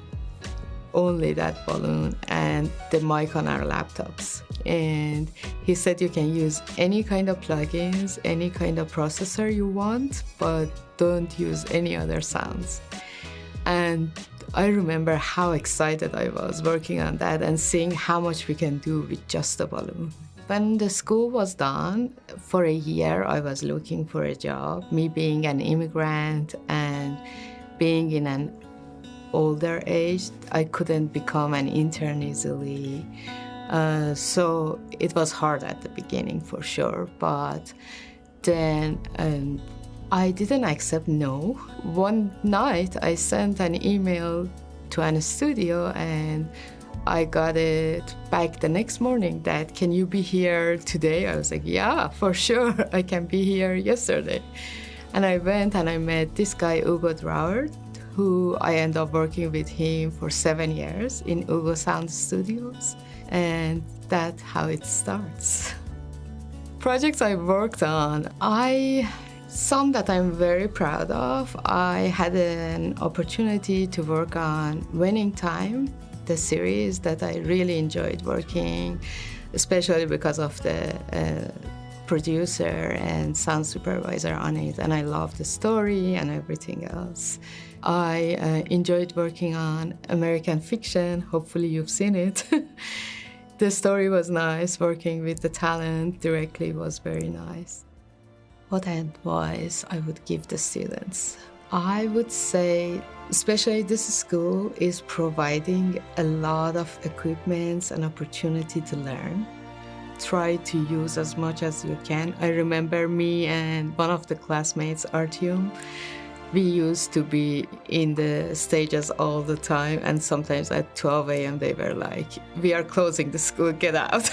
only that balloon, and the mic on our laptops. And he said you can use any kind of plugins, any kind of processor you want, but don't use any other sounds. And I remember how excited I was working on that and seeing how much we can do with just a balloon. When the school was done, for a year I was looking for a job. Me being an immigrant and being in an older age, I couldn't become an intern easily. So it was hard at the beginning for sure, but then I didn't accept no. One night I sent an email to a studio and I got it back the next morning that, can you be here today? I was like, yeah, for sure, I can be here yesterday. And I went and I met this guy, Ugo Drauer, who I ended up working with him for 7 years in Ugo Sound Studios. And that's how it starts. Projects I worked on, some that I'm very proud of. I had an opportunity to work on Winning Time, the series that I really enjoyed working, especially because of the producer and sound supervisor on it, and I loved the story and everything else. I enjoyed working on American Fiction. Hopefully you've seen it. The story was nice. Working with the talent directly was very nice. What advice I would give the students? I would say, especially this school is providing a lot of equipments and opportunity to learn. Try to use as much as you can. I remember me and one of the classmates, Artyom, we used to be in the stages all the time, and sometimes at 12 a.m. they were like, we are closing the school, get out.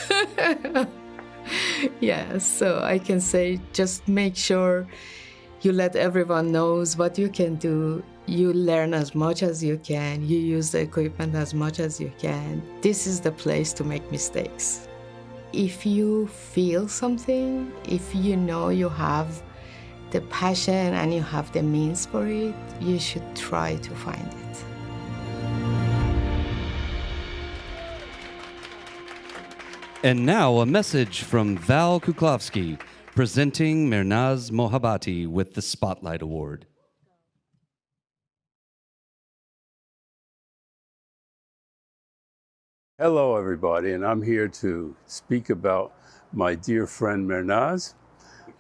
Yeah, so I can say just make sure you let everyone knows what you can do. You learn as much as you can. You use the equipment as much as you can. This is the place to make mistakes. If you feel something, if you know you have the passion and you have the means for it, you should try to find it. And now a message from Val Kuklavsky, presenting Mehrnaz Mohabati with the Spotlight Award. Hello, everybody, and I'm here to speak about my dear friend Mehrnaz.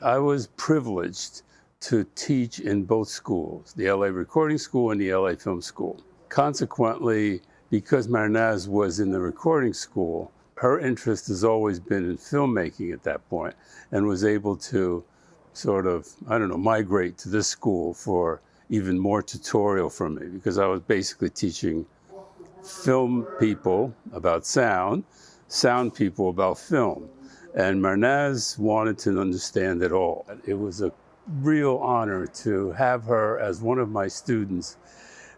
I was privileged to teach in both schools, the LA Recording School and the LA Film School. Consequently, because Mehrnaz was in the recording school, her interest has always been in filmmaking at that point, and was able to sort of, migrate to this school for even more tutorial from me, because I was basically teaching film people about sound, sound people about film. And Mehrnaz wanted to understand it all. It was a real honor to have her as one of my students,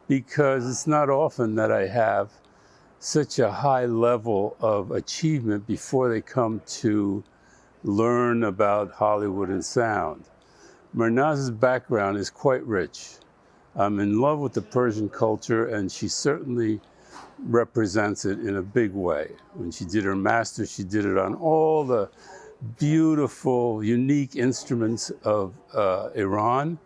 because it's not often that I have such a high level of achievement before they come to learn about Hollywood and sound. Mehrnaz's background is quite rich. I'm in love with the Persian culture, and she certainly represents it in a big way. When she did her master's, she did it on all the beautiful, unique instruments of Iran,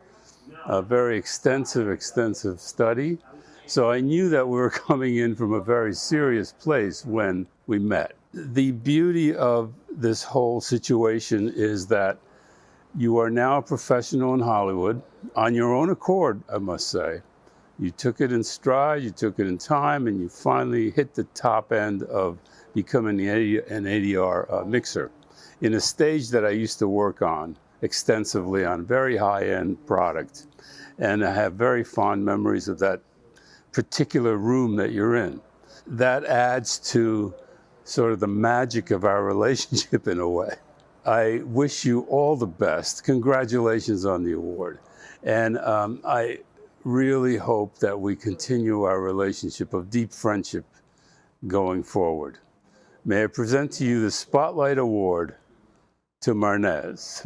a very extensive study. So I knew that we were coming in from a very serious place when we met. The beauty of this whole situation is that you are now a professional in Hollywood, on your own accord, I must say. You took it in stride, you took it in time, and you finally hit the top end of becoming an ADR mixer in a stage that I used to work on extensively on very high-end product. And I have very fond memories of that particular room that you're in. That adds to sort of the magic of our relationship in a way. I wish you all the best. Congratulations on the award. And I really hope that we continue our relationship of deep friendship going forward. May I present to you the Spotlight Award to Mehrnaz.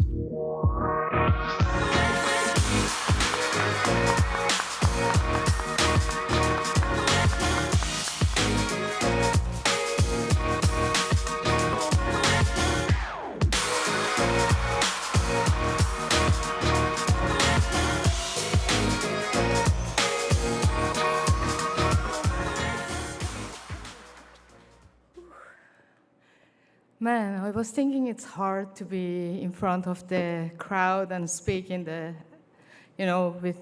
Man, I was thinking it's hard to be in front of the crowd and speak in the, in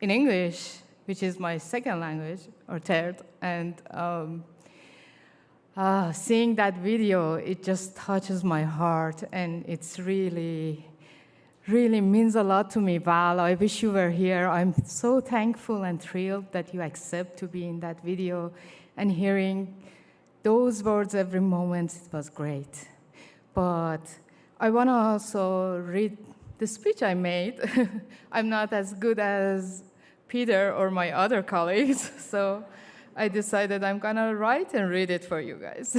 English, which is my second language or third. And seeing that video, it just touches my heart, and it's really means a lot to me. Val, I wish you were here. I'm so thankful and thrilled that you accept to be in that video, and hearing those words every moment, it was great. But I want to also read the speech I made. I'm not as good as Peter or my other colleagues, so I decided I'm going to write and read it for you guys.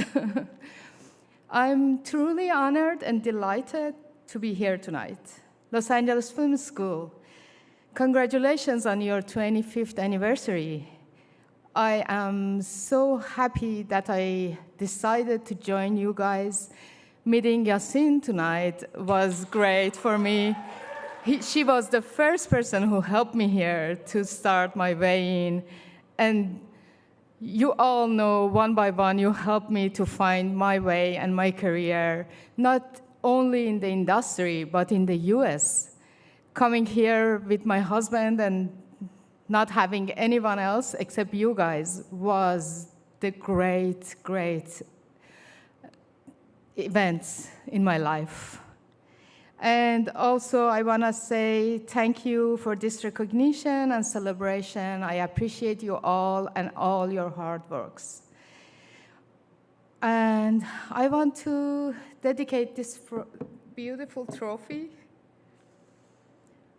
I'm truly honored and delighted to be here tonight. Los Angeles Film School, congratulations on your 25th anniversary. I am so happy that I decided to join you guys. Meeting Yasin tonight was great for me. She was the first person who helped me here to start my way in. And you all know, one by one, you helped me to find my way and my career, not only in the industry, but in the US. Coming here with my husband and not having anyone else except you guys was the great events in my life. And also, I want to say thank you for this recognition and celebration. I appreciate you all and all your hard works. And I want to dedicate this beautiful trophy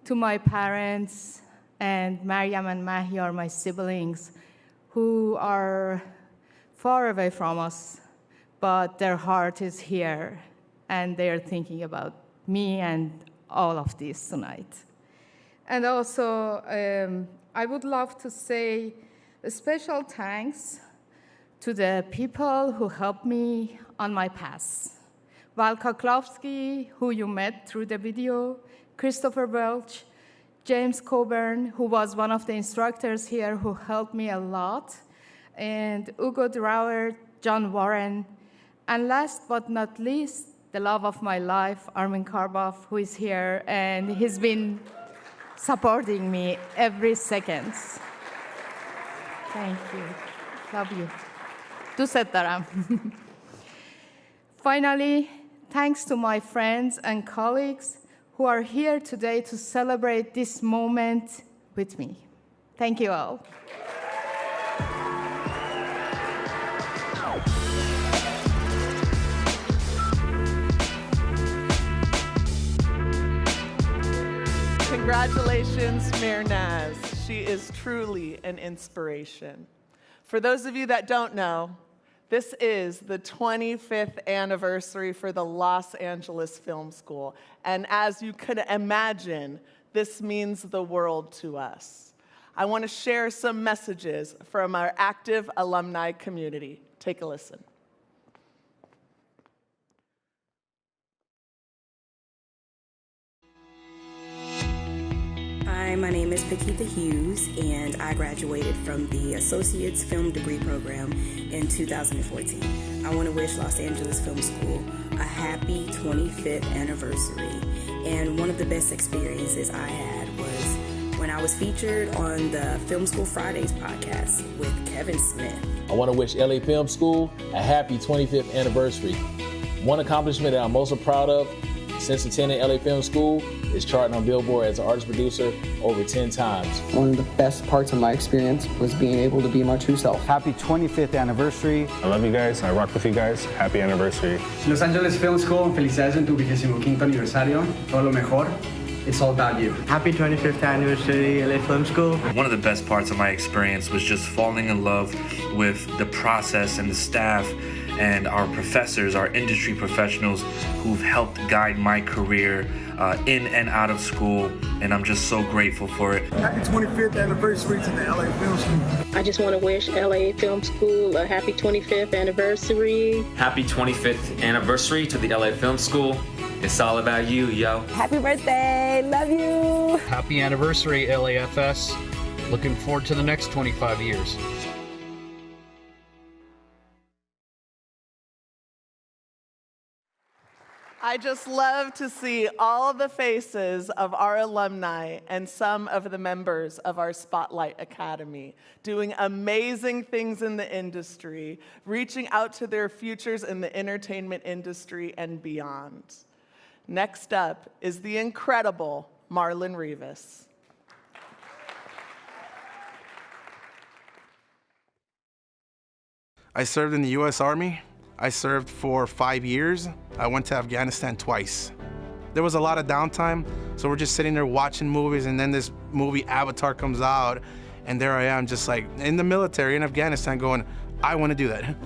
to my parents, and Mariam and Mahi are my siblings who are far away from us, but their heart is here, and they're thinking about me and all of this tonight. And also, I would love to say a special thanks to the people who helped me on my path. Val Koklovsky, who you met through the video, Christopher Welch, James Coburn, who was one of the instructors here who helped me a lot, and Ugo Drauer, John Warren, and last but not least, the love of my life, Armin Karbov, who is here, and he's been supporting me every second. Thank you. Love you. Dost daram. Finally, thanks to my friends and colleagues who are here today to celebrate this moment with me. Thank you all. Congratulations, Mehrnaz. She is truly an inspiration. For those of you that don't know, this is the 25th anniversary for the Los Angeles Film School. And as you could imagine, this means the world to us. I want to share some messages from our active alumni community. Take a listen. Hi, my name is Pakita Hughes, and I graduated from the Associate's Film Degree Program in 2014. I want to wish Los Angeles Film School a happy 25th anniversary. And one of the best experiences I had was when I was featured on the Film School Fridays podcast with Kevin Smith. I want to wish LA Film School a happy 25th anniversary. One accomplishment that I'm most proud of since attending LA Film School is charting on Billboard as an artist producer over 10 times. One of the best parts of my experience was being able to be my true self. Happy 25th anniversary. I love you guys. I rock with you guys. Happy anniversary. Los Angeles Film School, felicidades en tu 25º aniversario. Todo lo mejor. It's all about you. Happy 25th anniversary, LA Film School. One of the best parts of my experience was just falling in love with the process and the staff and our professors, our industry professionals who've helped guide my career in and out of school, and I'm just so grateful for it. Happy 25th anniversary to the LA Film School. I just want to wish LA Film School a happy 25th anniversary. Happy 25th anniversary to the LA Film School. It's all about you, yo. Happy birthday, love you. Happy anniversary, LAFS. Looking forward to the next 25 years. I just love to see all the faces of our alumni and some of the members of our Spotlight Academy doing amazing things in the industry, reaching out to their futures in the entertainment industry and beyond. Next up is the incredible Marlon Rivas. I served in the U.S. Army. I served for 5 years. I went to Afghanistan twice. There was a lot of downtime, so we're just sitting there watching movies, and then this movie Avatar comes out, and there I am just like in the military in Afghanistan going, I want to do that.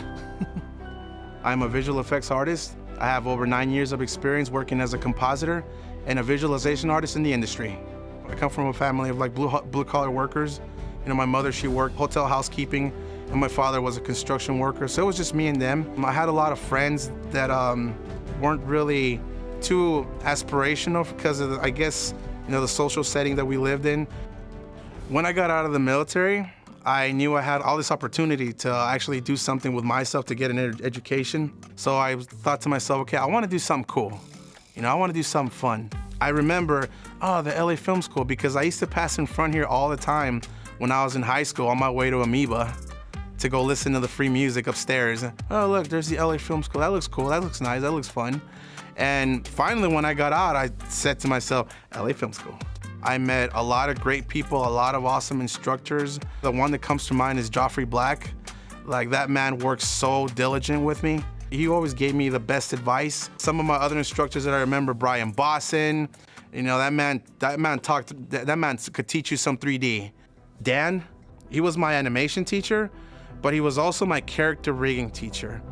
I'm a visual effects artist. I have over 9 years of experience working as a compositor and a visualization artist in the industry. I come from a family of like blue-collar workers. You know, my mother, she worked hotel housekeeping, and my father was a construction worker, so it was just me and them. I had a lot of friends that weren't really too aspirational because of, I guess, you know, the social setting that we lived in. When I got out of the military, I knew I had all this opportunity to actually do something with myself to get an education. So I thought to myself, okay, I want to do something cool. You know, I want to do something fun. I remember, the LA Film School, because I used to pass in front here all the time when I was in high school on my way to Amoeba to go listen to the free music upstairs. Oh, look, there's the LA Film School. That looks cool, that looks nice, that looks fun. And finally, when I got out, I said to myself, LA Film School. I met a lot of great people, a lot of awesome instructors. The one that comes to mind is Joffrey Black. Like, that man works so diligent with me. He always gave me the best advice. Some of my other instructors that I remember, Brian Bosson, you know, that man could teach you some 3D. Dan, he was my animation teacher, but he was also my character rigging teacher.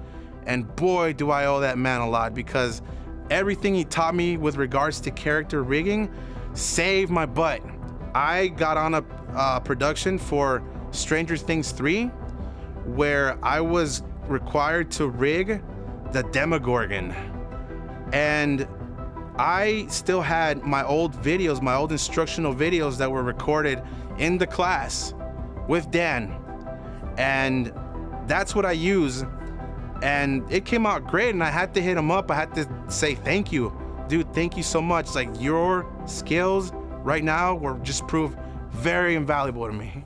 And boy, do I owe that man a lot, because everything he taught me with regards to character rigging saved my butt. I got on a production for Stranger Things 3, where I was required to rig the Demogorgon. And I still had my old videos, my old instructional videos that were recorded in the class with Dan. And that's what I use. And it came out great, and I had to hit him up. I had to say, thank you. Dude, thank you so much. Like, your skills right now were just proved very invaluable to me.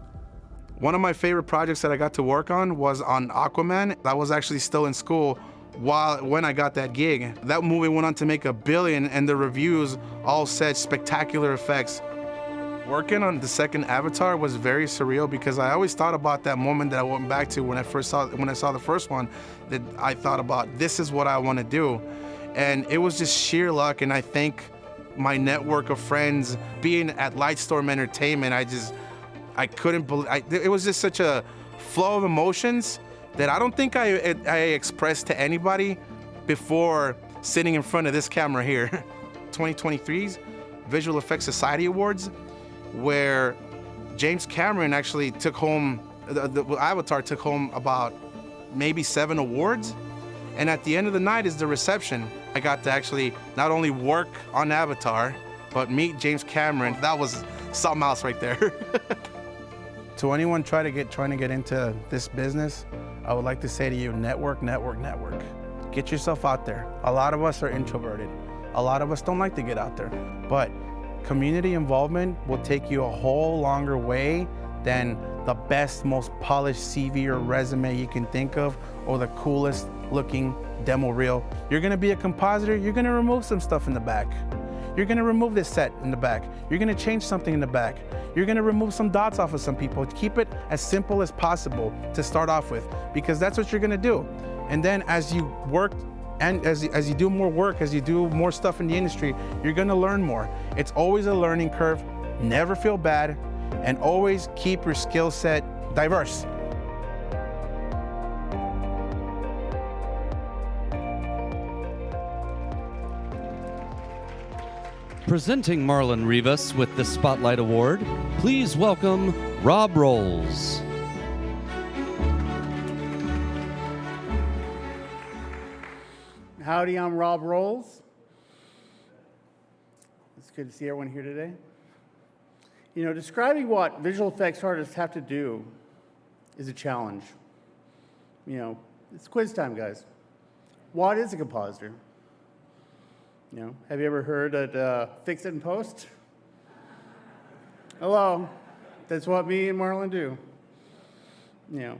One of my favorite projects that I got to work on was on Aquaman. I was actually still in school when I got that gig. That movie went on to make $1 billion, and the reviews all said spectacular effects. Working on the second Avatar was very surreal, because I always thought about that moment that I went back to when I saw the first one, that I thought about, this is what I want to do. And it was just sheer luck, and I thank my network of friends, being at Lightstorm Entertainment, I couldn't believe, it was just such a flow of emotions that I don't think I expressed to anybody before sitting in front of this camera here. 2023's Visual Effects Society Awards, where James Cameron actually took home, the Avatar took home about maybe 7 awards. And at the end of the night is the reception. I got to actually not only work on Avatar, but meet James Cameron. That was something else right there. To anyone trying to get into this business, I would like to say to you, network, network, network. Get yourself out there. A lot of us are introverted. A lot of us don't like to get out there. But community involvement will take you a whole longer way than the best, most polished CV or resume you can think of, or the coolest looking demo reel. You're gonna be a compositor, you're gonna remove some stuff in the back. You're gonna remove this set in the back. You're gonna change something in the back. You're gonna remove some dots off of some people. Keep it as simple as possible to start off with, because that's what you're gonna do. And then as you work, and as you do more work, as you do more stuff in the industry, you're gonna learn more. It's always a learning curve. Never feel bad, and always keep your skill set diverse. Presenting Marlon Rivas with the Spotlight Award, please welcome Rob Rolls. Howdy, I'm Rob Rolls. It's good to see everyone here today. You know, describing what visual effects artists have to do is a challenge. You know, it's quiz time, guys. What is a compositor? You know, have you ever heard of fix it and post? Hello, that's what me and Marlon do. You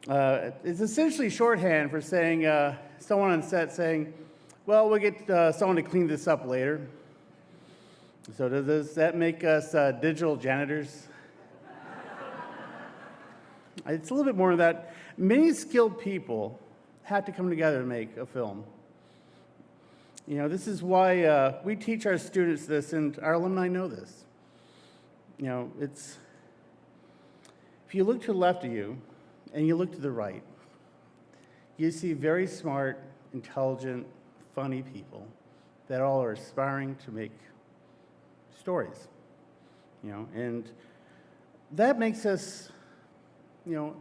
know, it's essentially shorthand for saying, someone on set saying, well, we'll get someone to clean this up later. So does that make us digital janitors? It's a little bit more of that. Many skilled people have to come together to make a film. You know, this is why we teach our students this, and our alumni know this. You know, it's, if you look to the left of you and you look to the right, you see very smart, intelligent, funny people that all are aspiring to make stories. You know, and that makes us, you know,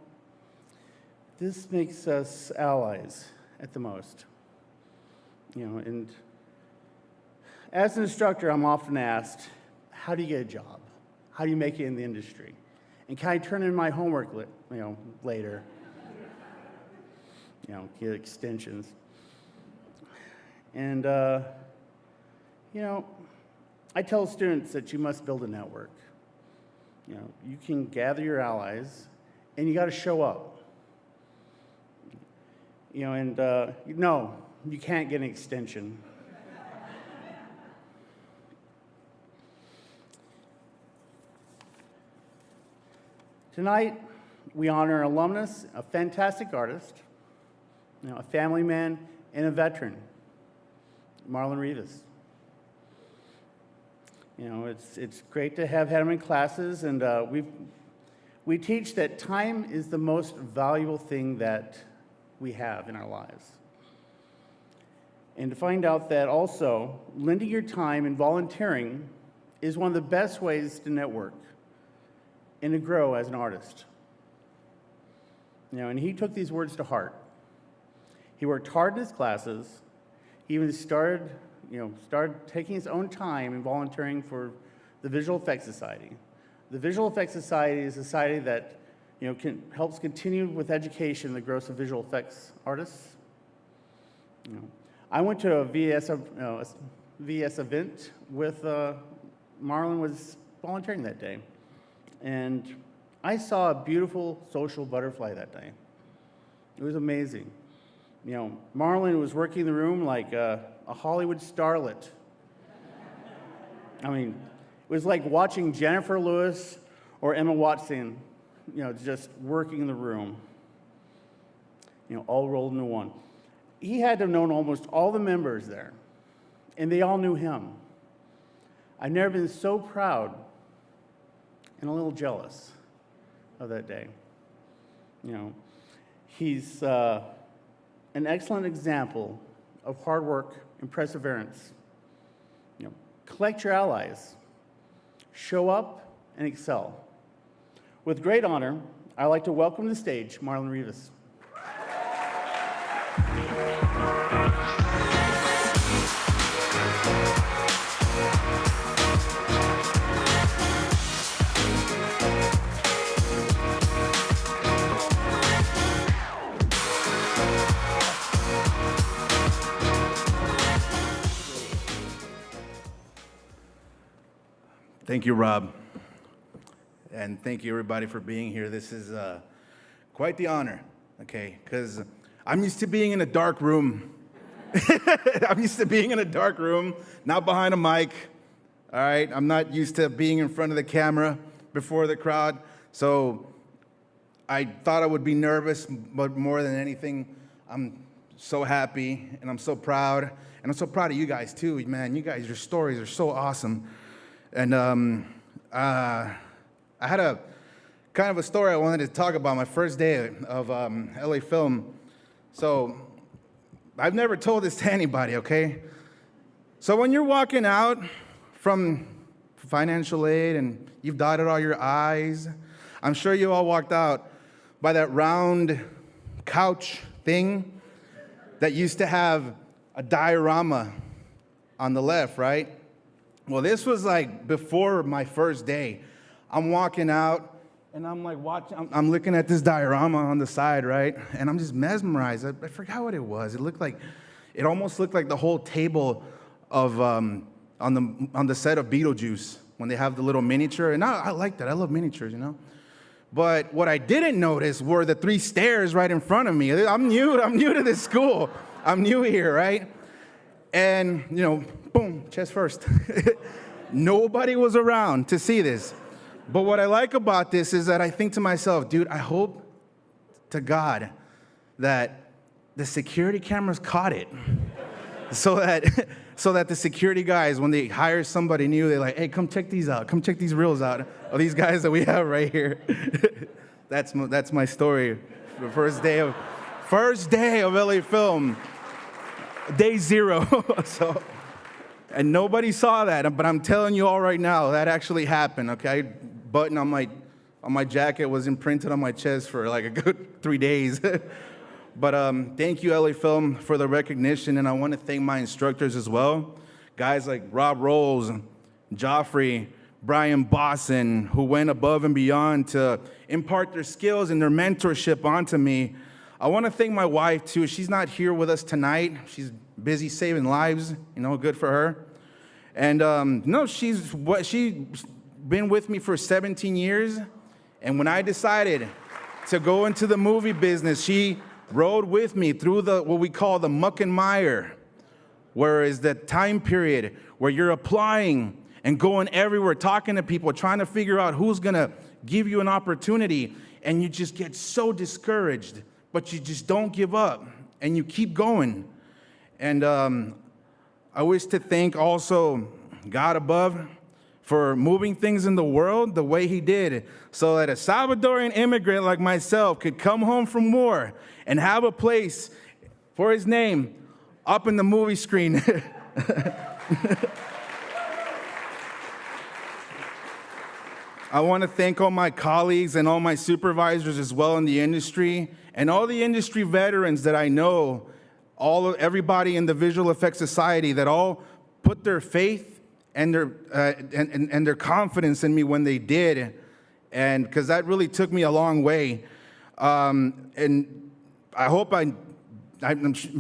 this makes us allies at the most. You know, and as an instructor, I'm often asked, how do you get a job? How do you make it in the industry? And can I turn in my homework later? You know, get extensions. And, you know, I tell students that you must build a network. You know, you can gather your allies, and you got to show up. You know, and no, you can't get an extension. Tonight, we honor an alumnus, a fantastic artist, you know, a family man, and a veteran, Marlon Rivas. You know, it's great to have had him in classes, and we teach that time is the most valuable thing that we have in our lives. And to find out that also lending your time and volunteering is one of the best ways to network and to grow as an artist. You know, and he took these words to heart. He worked hard in his classes. He even started taking his own time and volunteering for the Visual Effects Society. The Visual Effects Society is a society that, you know, helps continue with education the growth of visual effects artists. You know, I went to a VS event with Marlon was volunteering that day, and I saw a beautiful social butterfly that day. It was amazing. You know, Marlon was working the room like a Hollywood starlet. I mean, it was like watching Jennifer Lewis or Emma Watson, you know, just working in the room, you know, all rolled into one. He had to have known almost all the members there, and they all knew him. I've never been so proud and a little jealous of that day. You know, he's an excellent example of hard work and perseverance. You know, collect your allies, show up, and excel. With great honor, I'd like to welcome to the stage Marlon Rivas. Thank you, Rob. And thank you, everybody, for being here. This is quite the honor, okay? Because I'm used to being in a dark room. I'm used to being in a dark room, not behind a mic, all right? I'm not used to being in front of the camera before the crowd. So I thought I would be nervous, but more than anything, I'm so happy and I'm so proud. And I'm so proud of you guys, too, man. You guys, your stories are so awesome. And I had a kind of a story I wanted to talk about my first day of LA Film. So I've never told this to anybody, okay? So when you're walking out from financial aid and you've dotted all your I's, I'm sure you all walked out by that round couch thing that used to have a diorama on the left, right? Well, this was like before my first day. I'm walking out and I'm like watching, I'm looking at this diorama on the side, right? And I'm just mesmerized. I forgot what it was. It almost looked like the whole table of, on the set of Beetlejuice when they have the little miniature. And I like that. I love miniatures, you know? But what I didn't notice were the 3 stairs right in front of me. I'm new to this school. I'm new here, right? And, you know, boom, chest first. Nobody was around to see this. But what I like about this is that I think to myself, dude, I hope to God that the security cameras caught it. so that the security guys, when they hire somebody new, they're like, hey, come check these out. Come check these reels out of these guys that we have right here. That's my story. The first day of LA Film. Day 0. And nobody saw that, but I'm telling you all right now, that actually happened, okay? Button on my jacket was imprinted on my chest for like a good 3 days. But thank you, LA Film, for the recognition, and I want to thank my instructors as well. Guys like Rob Rolls, Joffrey, Brian Bosson, who went above and beyond to impart their skills and their mentorship onto me. I want to thank my wife, too. She's not here with us tonight. She's busy saving lives, you know, good for her. And she's been with me for 17 years. And when I decided to go into the movie business, she rode with me through what we call the muck and mire, where is the time period where you're applying and going everywhere, talking to people, trying to figure out who's going to give you an opportunity. And you just get so discouraged. But you just don't give up, and you keep going. And I wish to thank also God above for moving things in the world the way he did, so that a Salvadorian immigrant like myself could come home from war and have a place for his name up in the movie screen. I want to thank all my colleagues and all my supervisors as well in the industry, and all the industry veterans that I know, everybody in the visual effects society that all put their faith and their confidence in me when they did, and because that really took me a long way. And I hope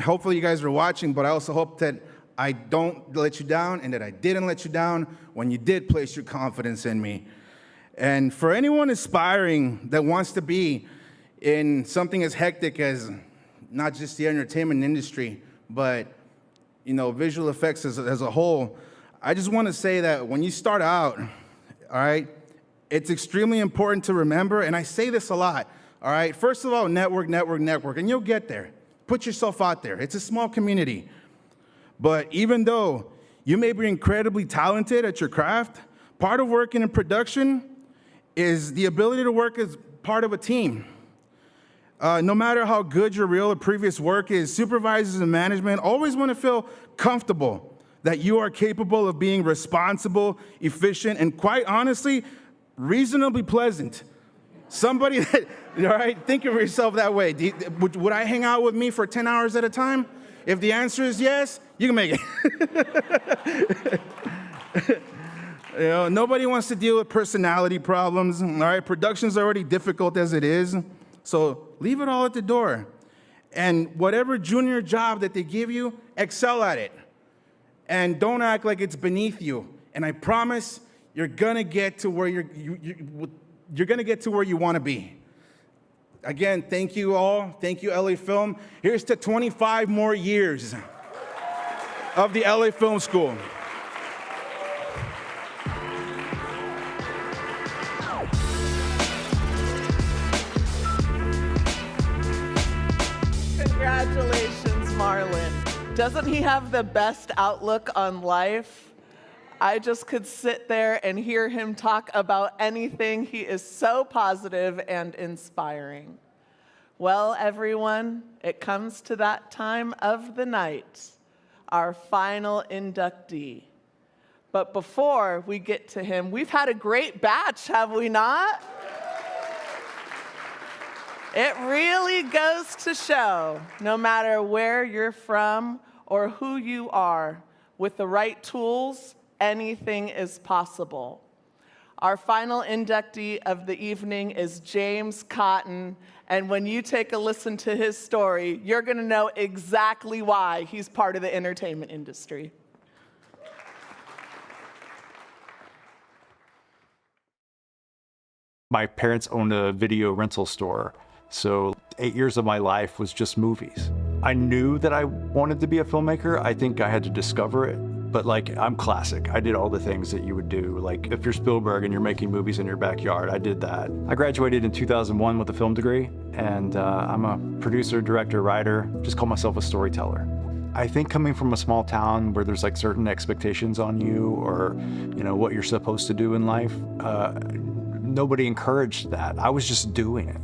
hopefully you guys are watching, but I also hope that I don't let you down and that I didn't let you down when you did place your confidence in me. And for anyone aspiring that wants to be in something as hectic as not just the entertainment industry, but, you know, visual effects as a whole, I just want to say that when you start out, all right, it's extremely important to remember, and I say this a lot, all right? First of all, network, and you'll get there. Put yourself out there. It's a small community. But even though You may be incredibly talented at your craft. Part of working in production is the ability to work as part of a team. No matter how good your real or previous work is, supervisors and management always want to feel comfortable that you are capable of being responsible, efficient, and quite honestly, reasonably pleasant. Somebody that, all right, think of yourself that way. Would I hang out with me for 10 hours at a time? If the answer is yes, you can make it. Nobody wants to deal with personality problems, all right? Production's already difficult as it is, so leave it all at the door. And whatever junior job that they give you, excel at it. And don't act like it's beneath you. And I promise you're gonna get to where you're gonna get to where you wanna be. Again, thank you all. Thank you, LA Film. Here's to 25 more years of the LA Film School. Congratulations, Marlon. Doesn't he have the best outlook on life? I just could sit there and hear him talk about anything. He is so positive and inspiring. Well, everyone, it comes to that time of the night, our final inductee. But before we get to him, we've had a great batch, have we not? It really goes to show, no matter where you're from or who you are, with the right tools, anything is possible. Our final inductee of the evening is James Cotton, and when you take a listen to his story, you're going to know exactly why he's part of the entertainment industry. My parents owned a video rental store, so 8 years of my life was just movies. I knew that I wanted to be a filmmaker. I think I had to discover it. But like, I'm classic. I did all the things that you would do. Like, if you're Spielberg and you're making movies in your backyard, I did that. I graduated in 2001 with a film degree, and I'm a producer, director, writer. Just call myself a storyteller. I think coming from a small town where there's like certain expectations on you, or what you're supposed to do in life, nobody encouraged that. I was just doing it.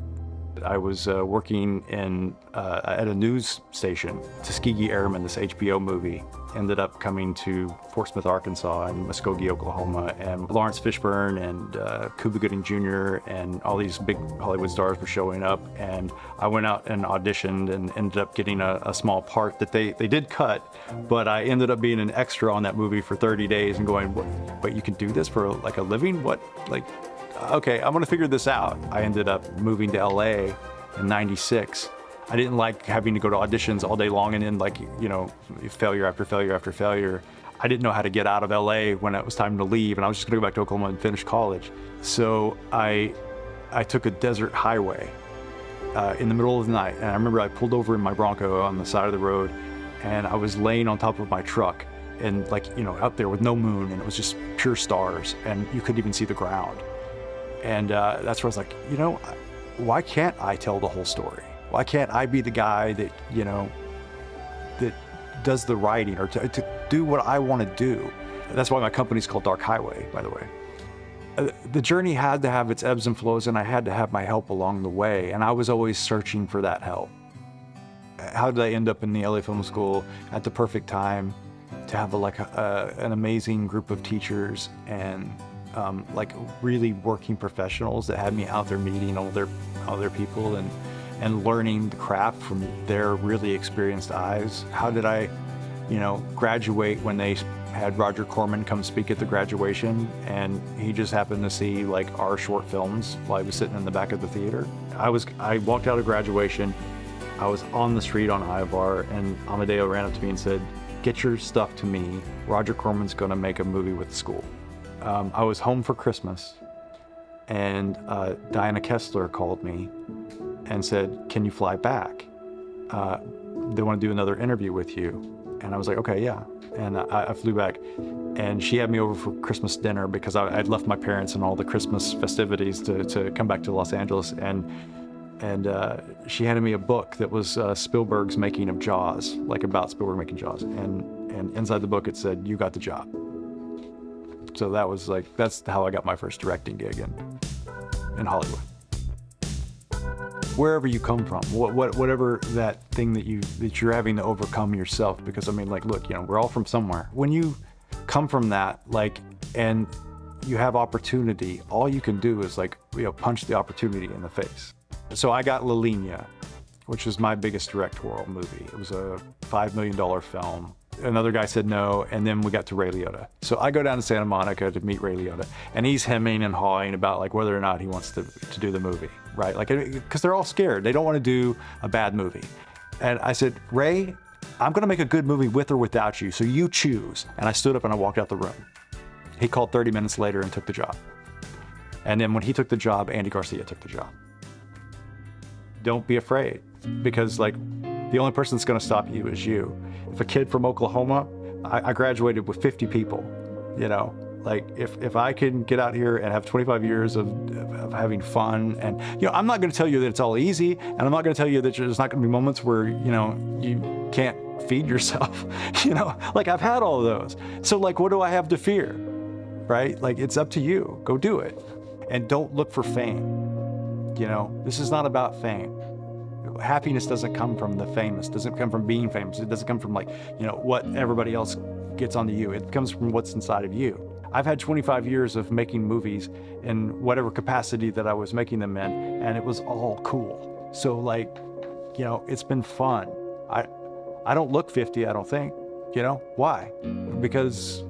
I was working at a news station, Tuskegee Airmen, this HBO movie. Ended up coming to Fort Smith, Arkansas, and Muskogee, Oklahoma, and Lawrence Fishburne and Cuba Gooding Jr. and all these big Hollywood stars were showing up, and I went out and auditioned and ended up getting a small part that they did cut, but I ended up being an extra on that movie for 30 days and going, wait, you can do this for like a living? What? Like, okay, I'm gonna figure this out. I ended up moving to LA in '96. I didn't like having to go to auditions all day long and then failure after failure after failure. I didn't know how to get out of LA when it was time to leave, and I was just gonna go back to Oklahoma and finish college. So I took a desert highway in the middle of the night, and I remember I pulled over in my Bronco on the side of the road, and I was laying on top of my truck, and out there with no moon, and it was just pure stars, and you couldn't even see the ground. And that's where I was like, why can't I tell the whole story? Why can't I be the guy that, that does the writing, or to do what I want to do? That's why my company's called Dark Highway, by the way. The journey had to have its ebbs and flows, and I had to have my help along the way, and I was always searching for that help. How did I end up in the LA Film School at the perfect time to have an amazing group of teachers and really working professionals that had me out there meeting all their people and learning the craft from their really experienced eyes? How did I, graduate when they had Roger Corman come speak at the graduation, and he just happened to see our short films while I was sitting in the back of the theater? I walked out of graduation, I was on the street on Ivar, and Amadeo ran up to me and said, "Get your stuff to me. Roger Corman's gonna make a movie with the school." I was home for Christmas, and Diana Kessler called me and said, "Can you fly back? They want to do another interview with you." And I was like, "Okay, yeah." And I flew back, and she had me over for Christmas dinner because I'd left my parents and all the Christmas festivities to come back to Los Angeles. And she handed me a book that was Spielberg's making of Jaws, about Spielberg making Jaws. and inside the book it said, "You got the job." So that was like, that's how I got my first directing gig in Hollywood. Wherever you come from, whatever that thing that you're having to overcome yourself, because I mean, like, look, you know, we're all from somewhere. When you come from that, like, and you have opportunity, all you can do is, like, you know, punch the opportunity in the face. So I got La Linea, which was my biggest directorial movie. It was a $5 million film. Another guy said no, and then we got to Ray Liotta. So I go down to Santa Monica to meet Ray Liotta, and he's hemming and hawing about, like, whether or not he wants to do the movie, right? Like, because they're all scared. They don't want to do a bad movie. And I said, "Ray, I'm gonna make a good movie with or without you, so you choose." And I stood up and I walked out the room. He called 30 minutes later and took the job. And then when he took the job, Andy Garcia took the job. Don't be afraid, because, like, the only person that's gonna stop you is you. If a kid from Oklahoma, I graduated with 50 people, you know, like, if I can get out here and have 25 years of having fun, and, you know, I'm not gonna tell you that it's all easy, and I'm not gonna tell you that there's not gonna be moments where, you know, you can't feed yourself, you know, like, I've had all of those. So, like, what do I have to fear, right? Like, it's up to you, go do it. And don't look for fame, you know, this is not about fame. Happiness doesn't come from the famous, doesn't come from being famous. It doesn't come from, like, you know, what everybody else gets onto you. It comes from what's inside of you. I've had 25 years of making movies in whatever capacity that I was making them in, and it was all cool. So, like, you know, it's been fun. I don't look 50, I don't think, you know? Why? Because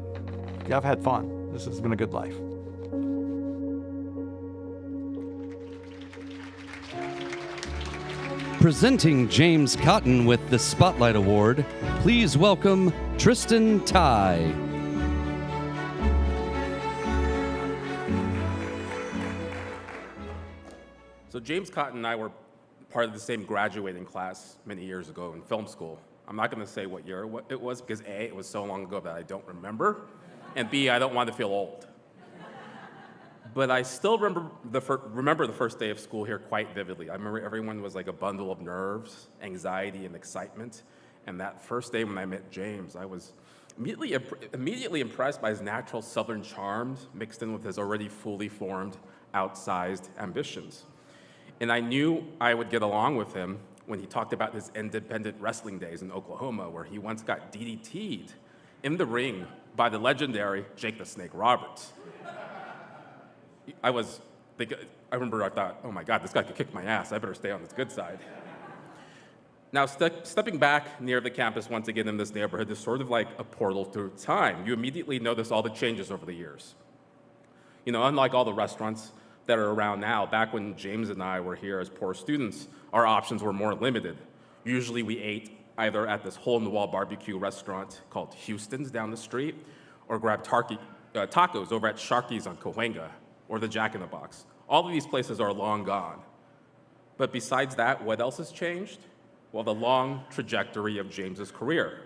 I've had fun. This has been a good life. Presenting James Cotton with the Spotlight Award, please welcome Tristan Ty. So James Cotton and I were part of the same graduating class many years ago in film school. I'm not going to say what year it was, because A, it was so long ago that I don't remember, and B, I don't want to feel old. But I still remember the first day of school here quite vividly. I remember everyone was like a bundle of nerves, anxiety, and excitement. And that first day when I met James, I was immediately impressed by his natural Southern charms mixed in with his already fully formed, outsized ambitions. And I knew I would get along with him when he talked about his independent wrestling days in Oklahoma, where he once got DDT'd in the ring by the legendary Jake the Snake Roberts. I remember I thought, oh my God, this guy could kick my ass. I better stay on his good side. Now, stepping back near the campus once again in this neighborhood is sort of like a portal through time. You immediately notice all the changes over the years. You know, unlike all the restaurants that are around now, back when James and I were here as poor students, our options were more limited. Usually we ate either at this hole-in-the-wall barbecue restaurant called Houston's down the street, or grabbed tacos over at Sharky's on Cahuenga, or the Jack in the Box. All of these places are long gone. But besides that, what else has changed? Well, the long trajectory of James's career.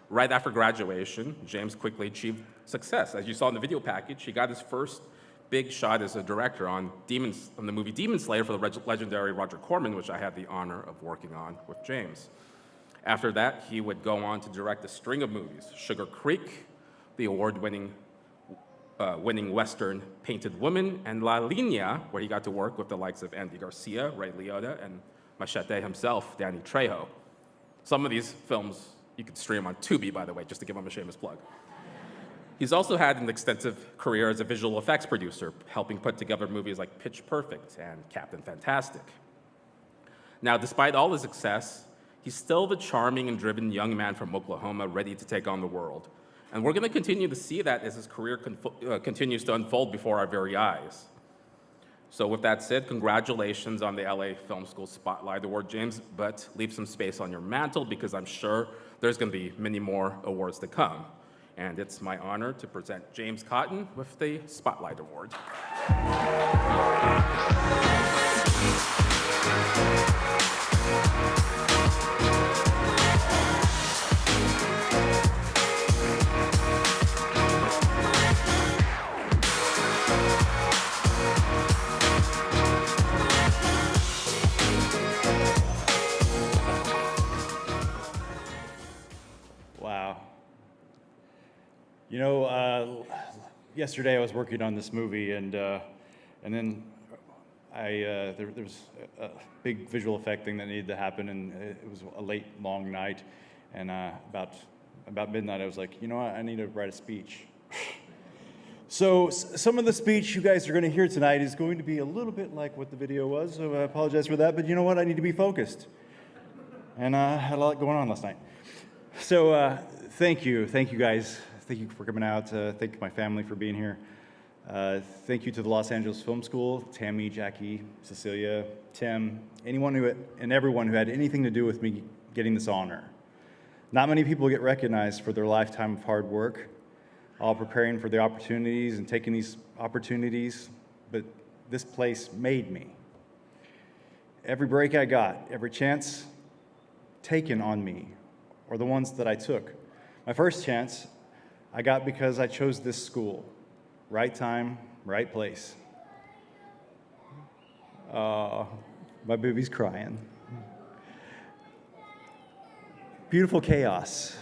Right after graduation, James quickly achieved success. As you saw in the video package, he got his first big shot as a director on the movie Demon Slayer for the legendary Roger Corman, which I had the honor of working on with James. After that, he would go on to direct a string of movies: Sugar Creek, the award-winning Western Painted Woman, and La Linea, where he got to work with the likes of Andy Garcia, Ray Liotta, and Machete himself, Danny Trejo. Some of these films you can stream on Tubi, by the way, just to give him a shameless plug. He's also had an extensive career as a visual effects producer, helping put together movies like Pitch Perfect and Captain Fantastic. Now, despite all his success, he's still the charming and driven young man from Oklahoma ready to take on the world. And we're going to continue to see that as his career continues to unfold before our very eyes. So with that said, congratulations on the LA Film School Spotlight Award, James, but leave some space on your mantle, because I'm sure there's going to be many more awards to come. And it's my honor to present James Cotton with the Spotlight Award. Wow. You know, yesterday I was working on this movie, and then there was a big visual effect thing that needed to happen, and it was a late, long night, and about midnight I was like, you know what, I need to write a speech. So some of the speech you guys are going to hear tonight is going to be a little bit like what the video was, so I apologize for that, but you know what, I need to be focused. And I had a lot going on last night. So thank you guys. Thank you for coming out. Thank my family for being here. Thank you to the Los Angeles Film School, Tammy, Jackie, Cecilia, Tim, and everyone who had anything to do with me getting this honor. Not many people get recognized for their lifetime of hard work, all preparing for the opportunities and taking these opportunities, but this place made me. Every break I got, every chance taken on me, or the ones that I took. My first chance I got because I chose this school. Right time, right place. My baby's crying. Beautiful chaos.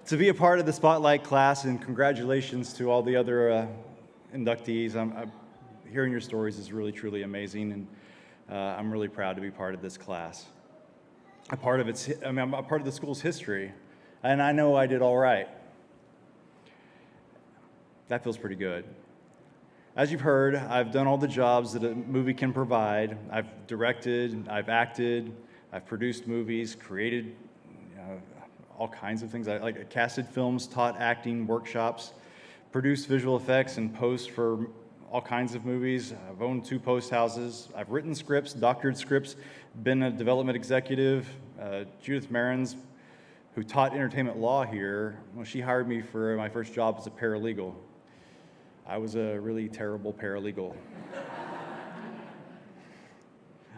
To be a part of the Spotlight class, and congratulations to all the other inductees. I'm hearing your stories is really, truly amazing, and I'm really proud to be part of this class. I'm a part of the school's history, and I know I did all right. That feels pretty good. As you've heard, I've done all the jobs that a movie can provide. I've directed, I've acted, I've produced movies, created all kinds of things. I casted films, taught acting workshops, produced visual effects and post for all kinds of movies. I've owned 2 post houses. I've written scripts, doctored scripts, been a development executive. Judith Mehrnaz, who taught entertainment law here, well, she hired me for my first job as a paralegal. I was a really terrible paralegal.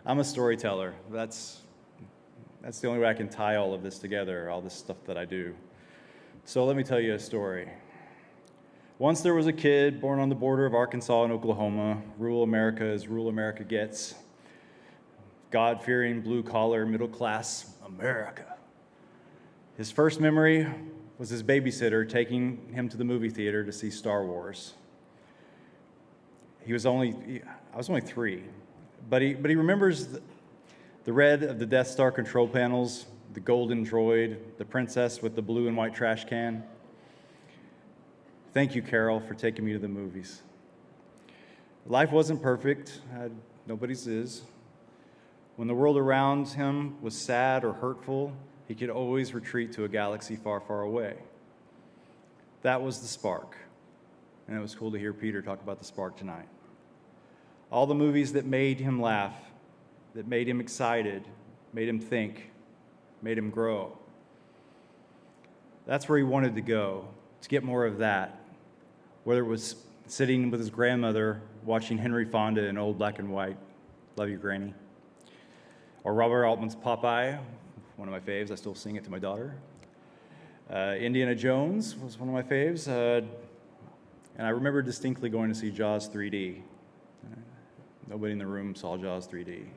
I'm a storyteller. That's the only way I can tie all of this together, all this stuff that I do. So let me tell you a story. Once there was a kid born on the border of Arkansas and Oklahoma, rural America as rural America gets. God-fearing, blue-collar, middle-class America. His first memory was his babysitter taking him to the movie theater to see Star Wars. I was only 3, but he remembers the red of the Death Star control panels, the golden droid, the princess with the blue and white trash can. Thank you, Carol, for taking me to the movies. Life wasn't perfect. Nobody's is. When the world around him was sad or hurtful, he could always retreat to a galaxy far, far away. That was the spark. And it was cool to hear Peter talk about the spark tonight. All the movies that made him laugh, that made him excited, made him think, made him grow. That's where he wanted to go, to get more of that. Whether it was sitting with his grandmother watching Henry Fonda in old black and white, love you, Granny, or Robert Altman's Popeye, one of my faves, I still sing it to my daughter. Indiana Jones was one of my faves, and I remember distinctly going to see Jaws 3D. Nobody in the room saw Jaws 3D.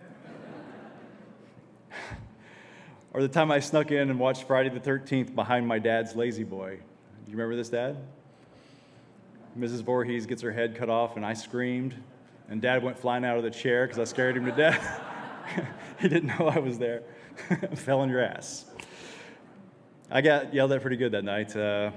Or the time I snuck in and watched Friday the 13th behind my dad's Lazy Boy. Do you remember this, Dad? Mrs. Voorhees gets her head cut off, and I screamed, and Dad went flying out of the chair because I scared him to death. He didn't know I was there. Fell on your ass. I got yelled at pretty good that night. That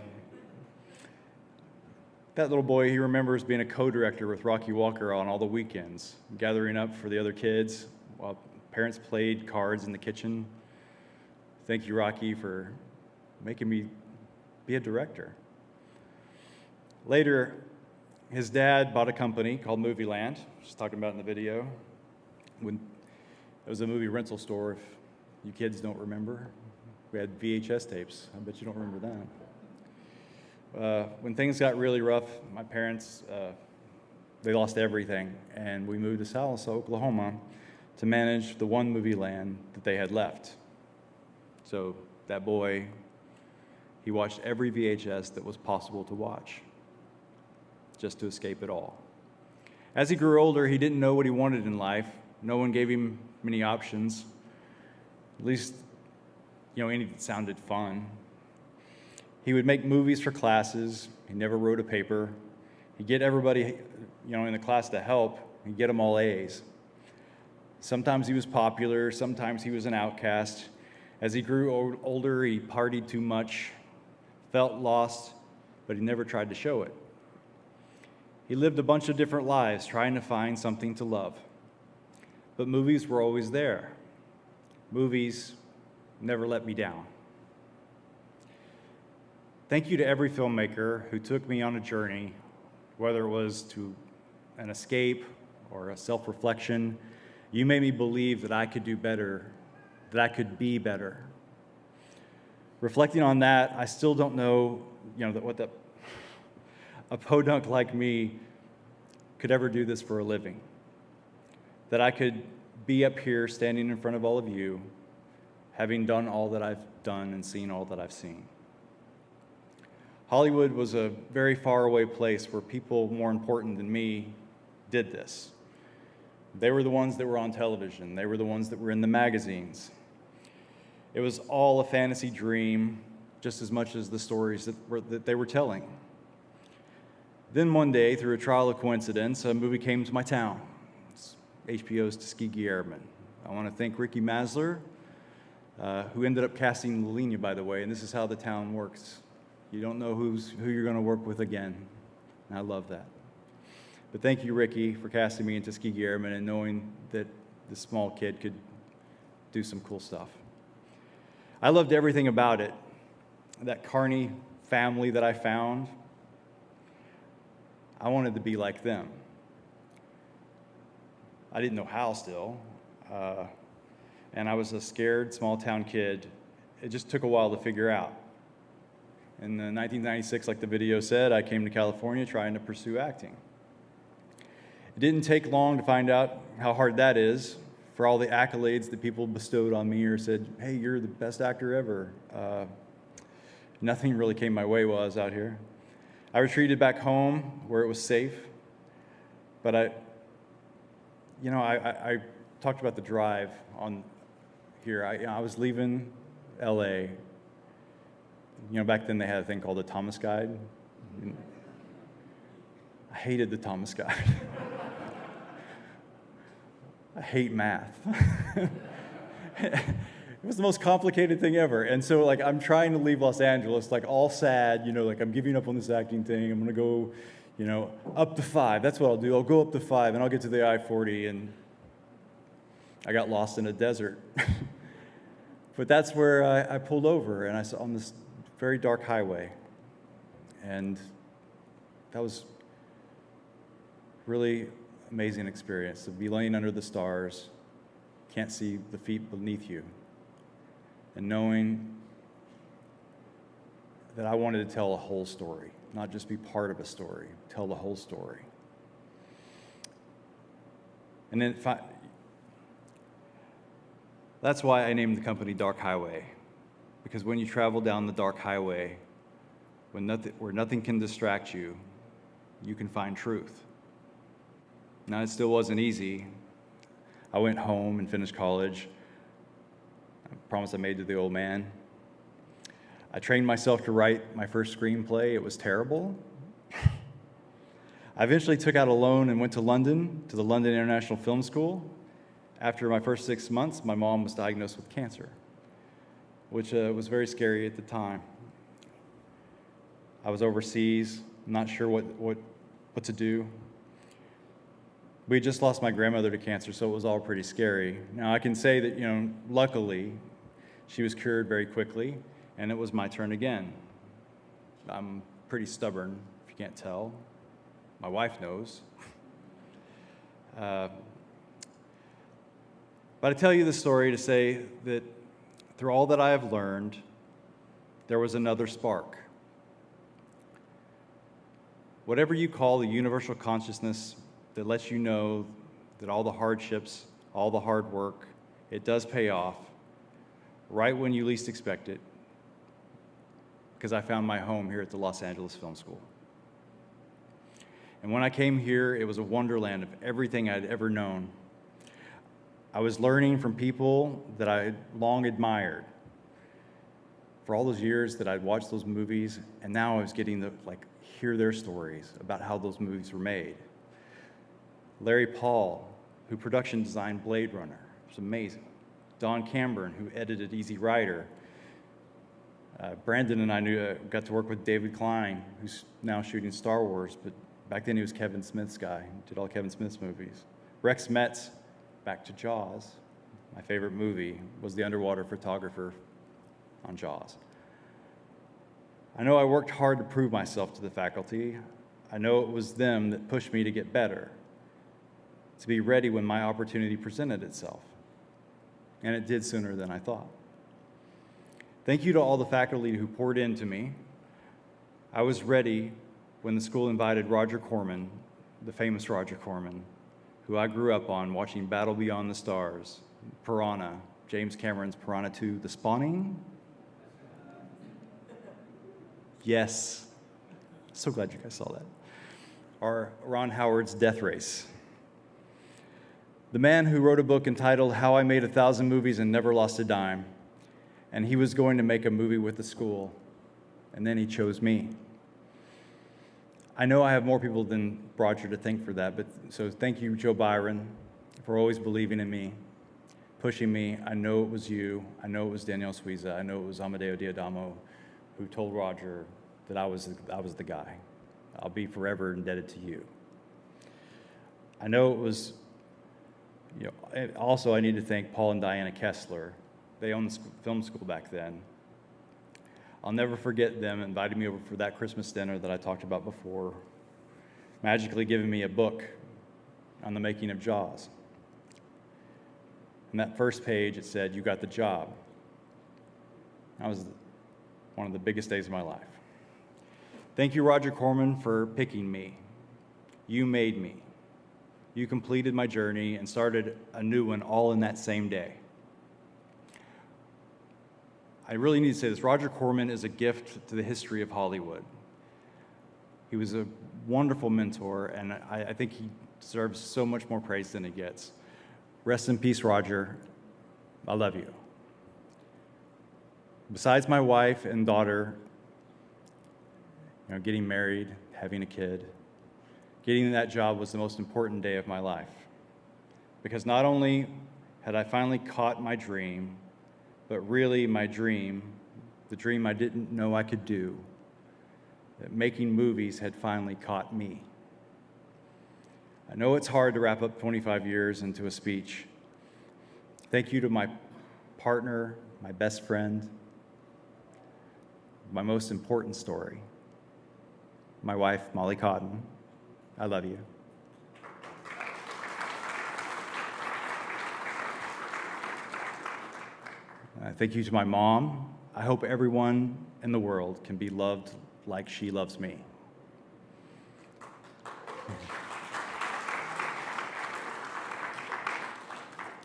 little boy, he remembers being a co-director with Rocky Walker on all the weekends, gathering up for the other kids while parents played cards in the kitchen. Thank you, Rocky, for making me be a director. Later, his dad bought a company called Movie Land, just talking about in the video. When it was a movie rental store, if you kids don't remember. We had VHS tapes. I bet you don't remember that. When things got really rough, my parents, they lost everything, and we moved to Salsa, Oklahoma, to manage the one movie land that they had left. So that boy, he watched every VHS that was possible to watch, just to escape it all. As he grew older, he didn't know what he wanted in life. No one gave him many options. At least, any that sounded fun. He would make movies for classes. He never wrote a paper. He'd get everybody, in the class to help. He'd get them all A's. Sometimes he was popular. Sometimes he was an outcast. As he grew older, he partied too much, felt lost, but he never tried to show it. He lived a bunch of different lives trying to find something to love. But movies were always there. Movies never let me down. Thank you to every filmmaker who took me on a journey, whether it was to an escape or a self-reflection. You made me believe that I could do better, that I could be better. Reflecting on that, I still don't know, a podunk like me could ever do this for a living. That I could be up here standing in front of all of you, having done all that I've done and seen all that I've seen. Hollywood was a very far away place where people more important than me did this. They were the ones that were on television. They were the ones that were in the magazines. It was all a fantasy dream, just as much as the stories that they were telling. Then one day, through a trial of coincidence, a movie came to my town. It's HBO's Tuskegee Airmen. I want to thank Ricky Masler, who ended up casting Lelina, by the way, and this is how the town works. You don't know who you're going to work with again, and I love that. But thank you, Ricky, for casting me in Tuskegee Airmen and knowing that this small kid could do some cool stuff. I loved everything about it. That Carney family that I found, I wanted to be like them. I didn't know how still, and I was a scared small-town kid. It just took a while to figure out. In 1996, like the video said, I came to California trying to pursue acting. It didn't take long to find out how hard that is, for all the accolades that people bestowed on me or said, hey, you're the best actor ever. Nothing really came my way while I was out here. I retreated back home where it was safe, but I talked about the drive on here. I was leaving LA. Back then they had a thing called the Thomas Guide. I hated the Thomas Guide. I hate math. It was the most complicated thing ever. And so, I'm trying to leave Los Angeles, all sad, I'm giving up on this acting thing. I'm going to go, up to 5. That's what I'll do. I'll go up to 5, and I'll get to the I-40, and I got lost in a desert. But that's where I pulled over, and I saw on this very dark highway. And that was really amazing experience to be laying under the stars, can't see the feet beneath you, and knowing that I wanted to tell a whole story, not just be part of a story, tell the whole story. And then that's why I named the company Dark Highway, because when you travel down the dark highway, where nothing can distract you, you can find truth. Now, it still wasn't easy. I went home and finished college. I promised I made to the old man. I trained myself to write my first screenplay. It was terrible. I eventually took out a loan and went to London, to the London International Film School. After my first 6 months, my mom was diagnosed with cancer, which was very scary at the time. I was overseas, not sure what to do. We had just lost my grandmother to cancer, so it was all pretty scary. Now, I can say that, luckily, she was cured very quickly, and it was my turn again. I'm pretty stubborn, if you can't tell. My wife knows. But I tell you this story to say that through all that I have learned, there was another spark. Whatever you call the universal consciousness that lets you know that all the hardships, all the hard work, it does pay off right when you least expect it, because I found my home here at the Los Angeles Film School. And when I came here, it was a wonderland of everything I'd ever known. I was learning from people that I had long admired. for all those years that I'd watched those movies, and now I was getting to hear their stories about how those movies were made. Larry Paul, who production designed Blade Runner, was amazing. Don Cameron, who edited Easy Rider. Brandon and I got to work with David Klein, who's now shooting Star Wars, but back then he was Kevin Smith's guy. He did all Kevin Smith's movies. Rex Metz, back to Jaws. My favorite movie was the underwater photographer on Jaws. I know I worked hard to prove myself to the faculty. I know it was them that pushed me to get better, to be ready when my opportunity presented itself. And it did sooner than I thought. Thank you to all the faculty who poured into me. I was ready when the school invited Roger Corman, the famous Roger Corman, who I grew up on watching Battle Beyond the Stars, Piranha, James Cameron's Piranha 2, The Spawning. Yes. So glad you guys saw that. Or Ron Howard's Death Race. The man who wrote a book entitled How I Made 1,000 Movies and Never Lost a Dime. And he was going to make a movie with the school. And then he chose me. I know I have more people than Roger to thank for that, but so thank you, Joe Byron, for always believing in me, pushing me. I know it was you. I know it was Danielle Suiza. I know it was Amadeo Diadamo who told Roger that I was the guy. I'll be forever indebted to you. I know it was, also I need to thank Paul and Diana Kessler. They owned the film school back then. I'll never forget them inviting me over for that Christmas dinner that I talked about before, magically giving me a book on the making of Jaws. And that first page, it said, "You got the job." That was one of the biggest days of my life. Thank you, Roger Corman, for picking me. You made me. You completed my journey and started a new one all in that same day. I really need to say this. Roger Corman is a gift to the history of Hollywood. He was a wonderful mentor, and I think he deserves so much more praise than he gets. Rest in peace, Roger. I love you. Besides my wife and daughter, getting married, having a kid, getting that job was the most important day of my life. Because not only had I finally caught my dream, but really my dream, the dream I didn't know I could do, that making movies had finally caught me. I know it's hard to wrap up 25 years into a speech. Thank you to my partner, my best friend, my most important story, my wife, Molly Cotton. I love you. Thank you to my mom. I hope everyone in the world can be loved like she loves me.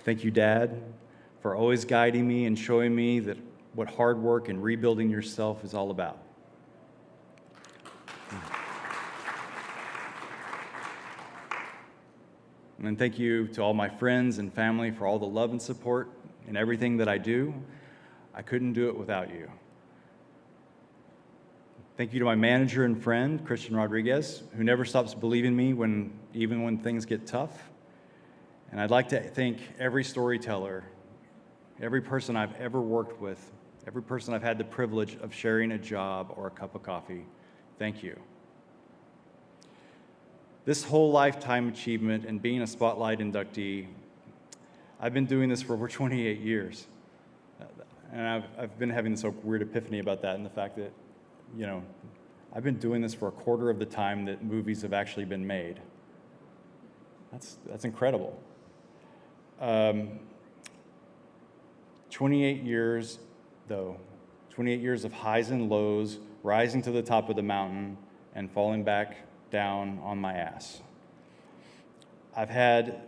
Thank you, Dad, for always guiding me and showing me that what hard work and rebuilding yourself is all about. And then thank you to all my friends and family for all the love and support in everything that I do. I couldn't do it without you. Thank you to my manager and friend, Christian Rodriguez, who never stops believing me even when things get tough. And I'd like to thank every storyteller, every person I've ever worked with, every person I've had the privilege of sharing a job or a cup of coffee. Thank you. This whole lifetime achievement and being a Spotlight inductee, I've been doing this for over 28 years. And I've been having this weird epiphany about that and the fact that, I've been doing this for a quarter of the time that movies have actually been made. That's incredible. 28 years, though. 28 years of highs and lows, rising to the top of the mountain and falling back down on my ass. I've had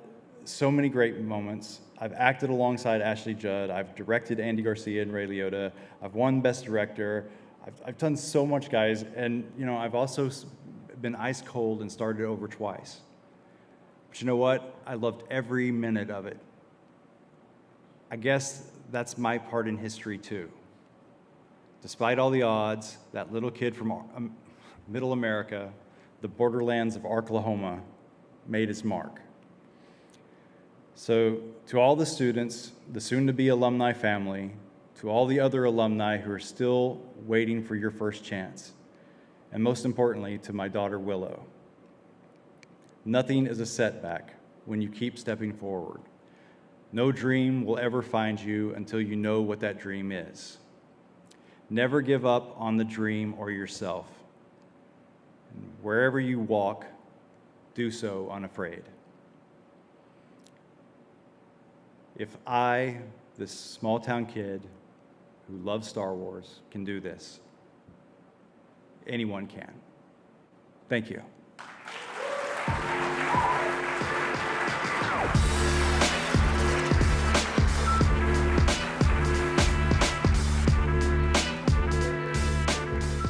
so many great moments. I've acted alongside Ashley Judd. I've directed Andy Garcia and Ray Liotta. I've won Best Director. I've done so much, guys. And, I've also been ice cold and started over twice. But you know what? I loved every minute of it. I guess that's my part in history, too. Despite all the odds, that little kid from Middle America, the borderlands of Oklahoma, made his mark. So to all the students, the soon-to-be alumni family, to all the other alumni who are still waiting for your first chance, and most importantly, to my daughter Willow, nothing is a setback when you keep stepping forward. No dream will ever find you until you know what that dream is. Never give up on the dream or yourself. And wherever you walk, do so unafraid. If I, this small town kid who loves Star Wars, can do this, anyone can. Thank you.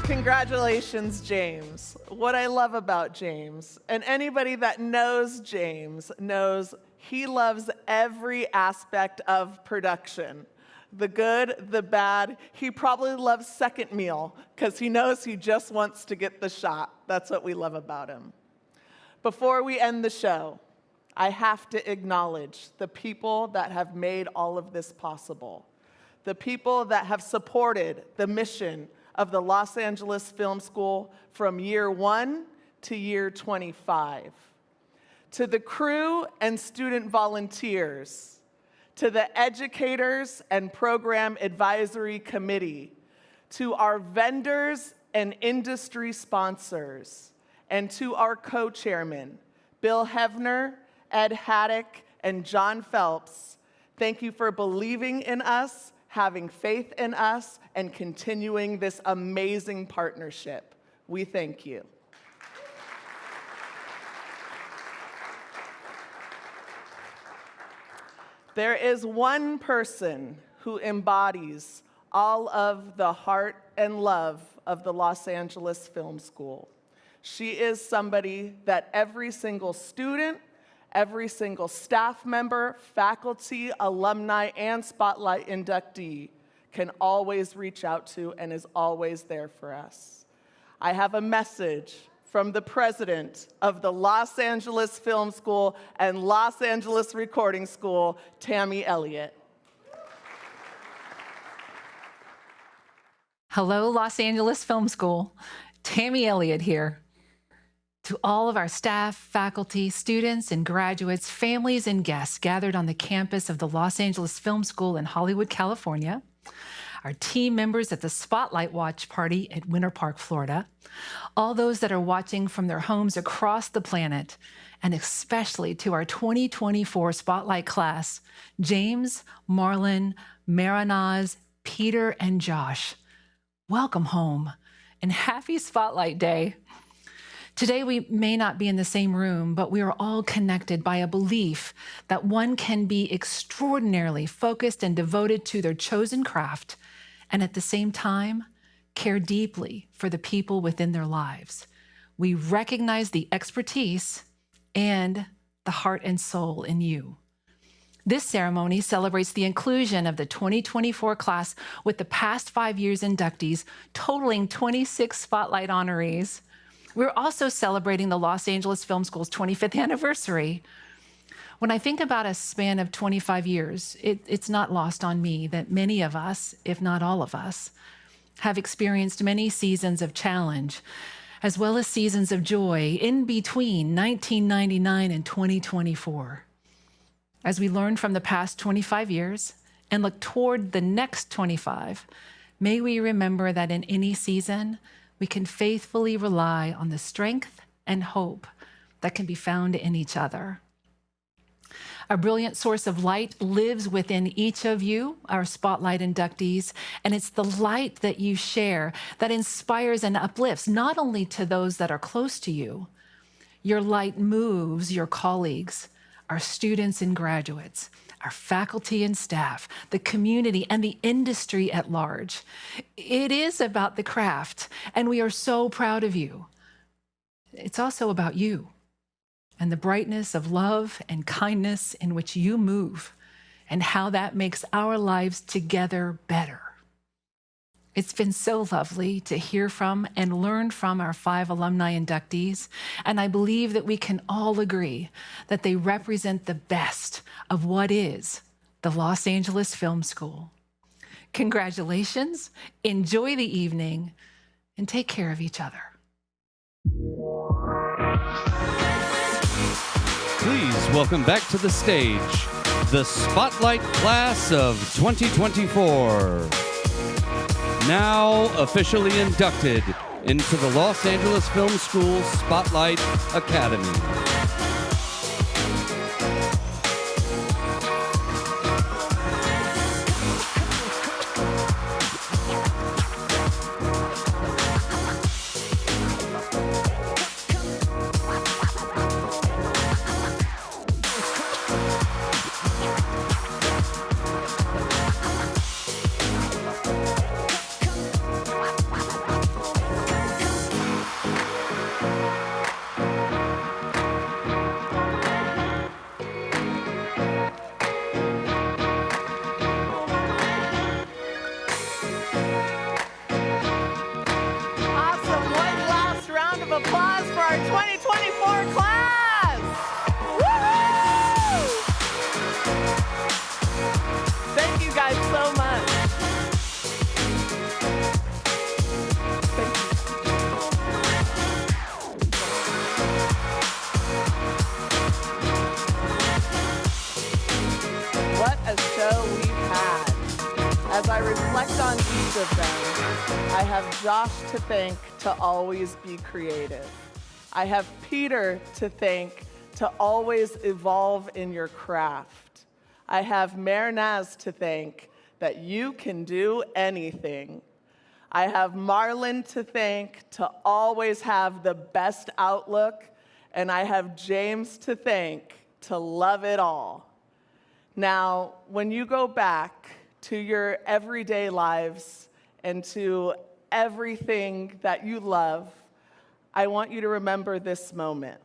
Congratulations, James. What I love about James, and anybody that knows James knows he loves every aspect of production. The good, the bad. He probably loves second meal because he knows he just wants to get the shot. That's what we love about him. Before we end the show, I have to acknowledge the people that have made all of this possible. The people that have supported the mission of the Los Angeles Film School from year 1 to year 25. To the crew and student volunteers, to the educators and program advisory committee, to our vendors and industry sponsors, and to our co-chairmen, Bill Hevner, Ed Haddock, and John Phelps, thank you for believing in us, having faith in us, and continuing this amazing partnership. We thank you. There is one person who embodies all of the heart and love of the Los Angeles Film School. She is somebody that every single student, every single staff member, faculty, alumni, and Spotlight inductee can always reach out to and is always there for us. I have a message from the president of the Los Angeles Film School and Los Angeles Recording School, Tammy Elliott. Hello, Los Angeles Film School. Tammy Elliott here. To all of our staff, faculty, students, and graduates, families, and guests gathered on the campus of the Los Angeles Film School in Hollywood, California, our team members at the Spotlight Watch Party at Winter Park, Florida, all those that are watching from their homes across the planet, and especially to our 2024 Spotlight class, James, Marlon, Mehrnaz, Peter, and Josh. Welcome home, and happy Spotlight Day. Today, we may not be in the same room, but we are all connected by a belief that one can be extraordinarily focused and devoted to their chosen craft, and at the same time, care deeply for the people within their lives. We recognize the expertise and the heart and soul in you. This ceremony celebrates the inclusion of the 2024 class with the past 5 years inductees, totaling 26 Spotlight honorees. We're also celebrating the Los Angeles Film School's 25th anniversary. When I think about a span of 25 years, it's not lost on me that many of us, if not all of us, have experienced many seasons of challenge, as well as seasons of joy in between 1999 and 2024. As we learn from the past 25 years and look toward the next 25, may we remember that in any season, we can faithfully rely on the strength and hope that can be found in each other. A brilliant source of light lives within each of you, our Spotlight inductees, and it's the light that you share that inspires and uplifts not only to those that are close to you. Your light moves your colleagues, our students and graduates, our faculty and staff, the community, and the industry at large. It is about the craft, and we are so proud of you. It's also about you and the brightness of love and kindness in which you move, and how that makes our lives together better. It's been so lovely to hear from and learn from our 5 alumni inductees, and I believe that we can all agree that they represent the best of what is the Los Angeles Film School. Congratulations, enjoy the evening, and take care of each other. Please welcome back to the stage the Spotlight Class of 2024. Now officially inducted into the Los Angeles Film School Spotlight Academy. Applause for our 2024 class! Woo-hoo! Thank you guys so much. What a show we've had. As I reflect on each of them, I have Josh to thank to always be creative. I have Peter to thank to always evolve in your craft. I have Mehrnaz to thank that you can do anything. I have Marlon to thank to always have the best outlook. And I have James to thank to love it all. Now, when you go back to your everyday lives and to everything that you love, I want you to remember this moment.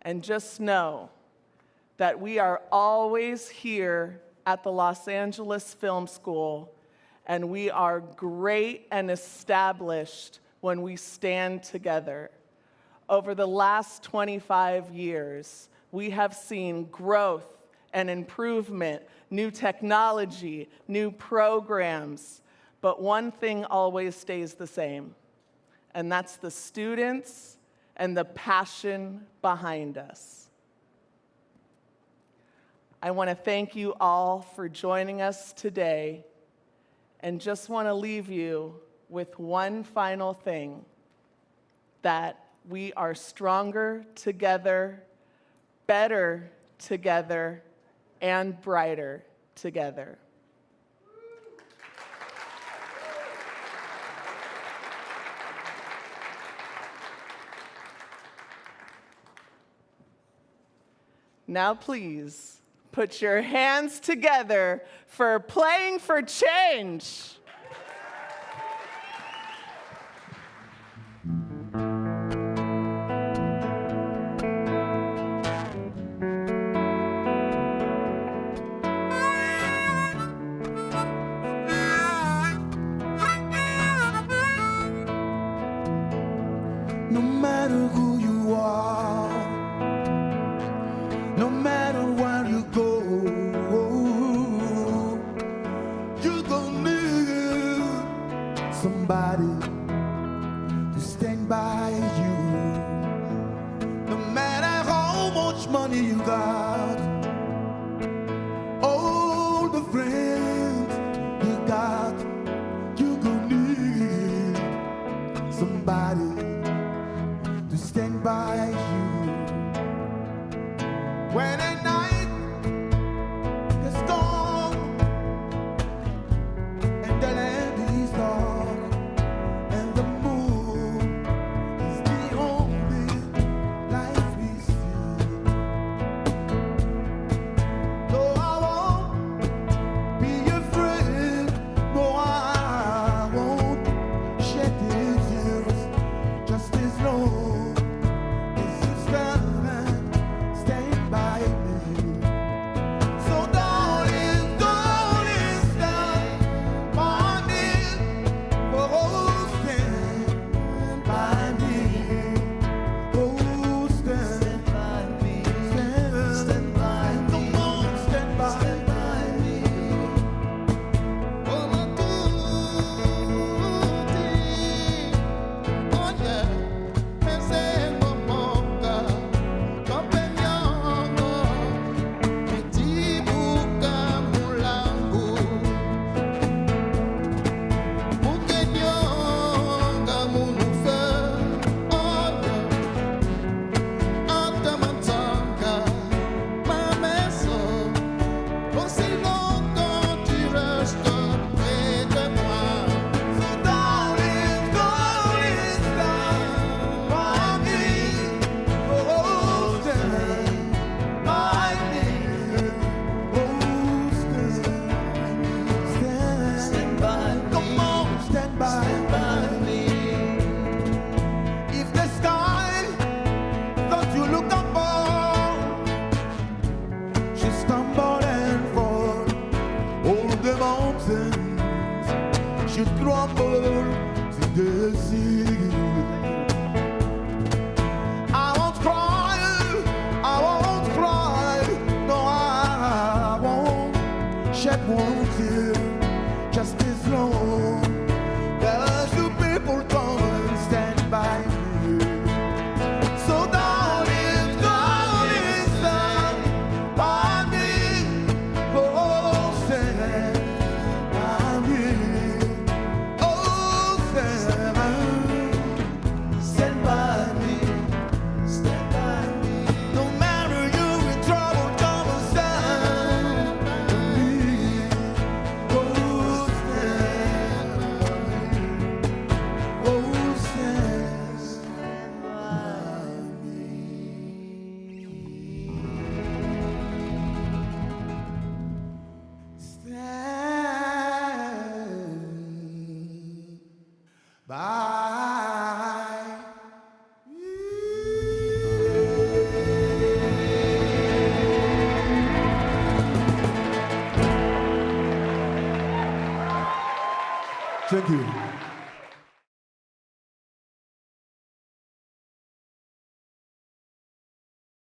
And just know that we are always here at the Los Angeles Film School, and we are great and established when we stand together. Over the last 25 years, we have seen growth and improvement, new technology, new programs. But one thing always stays the same, and that's the students and the passion behind us. I want to thank you all for joining us today, and just want to leave you with one final thing, that we are stronger together, better together, and brighter together. Now please, put your hands together for Playing for Change. No matter who you are, no matter where you go, you're gonna need somebody to stand by you. No matter how much money you got, all the friends you got, you're gonna need somebody to stand by you. When a night is gone and the land is dark and the moon is the mountains should crumble to the sea. I won't cry, no, I won't shed one tear, just as long as you people come and stand by me. So darling, stand by me, oh, stand by me, oh, stand by me, stand by me. No matter you in trouble, come and stand by me, oh, stand by me, oh, stand by me, stand by. Thank you.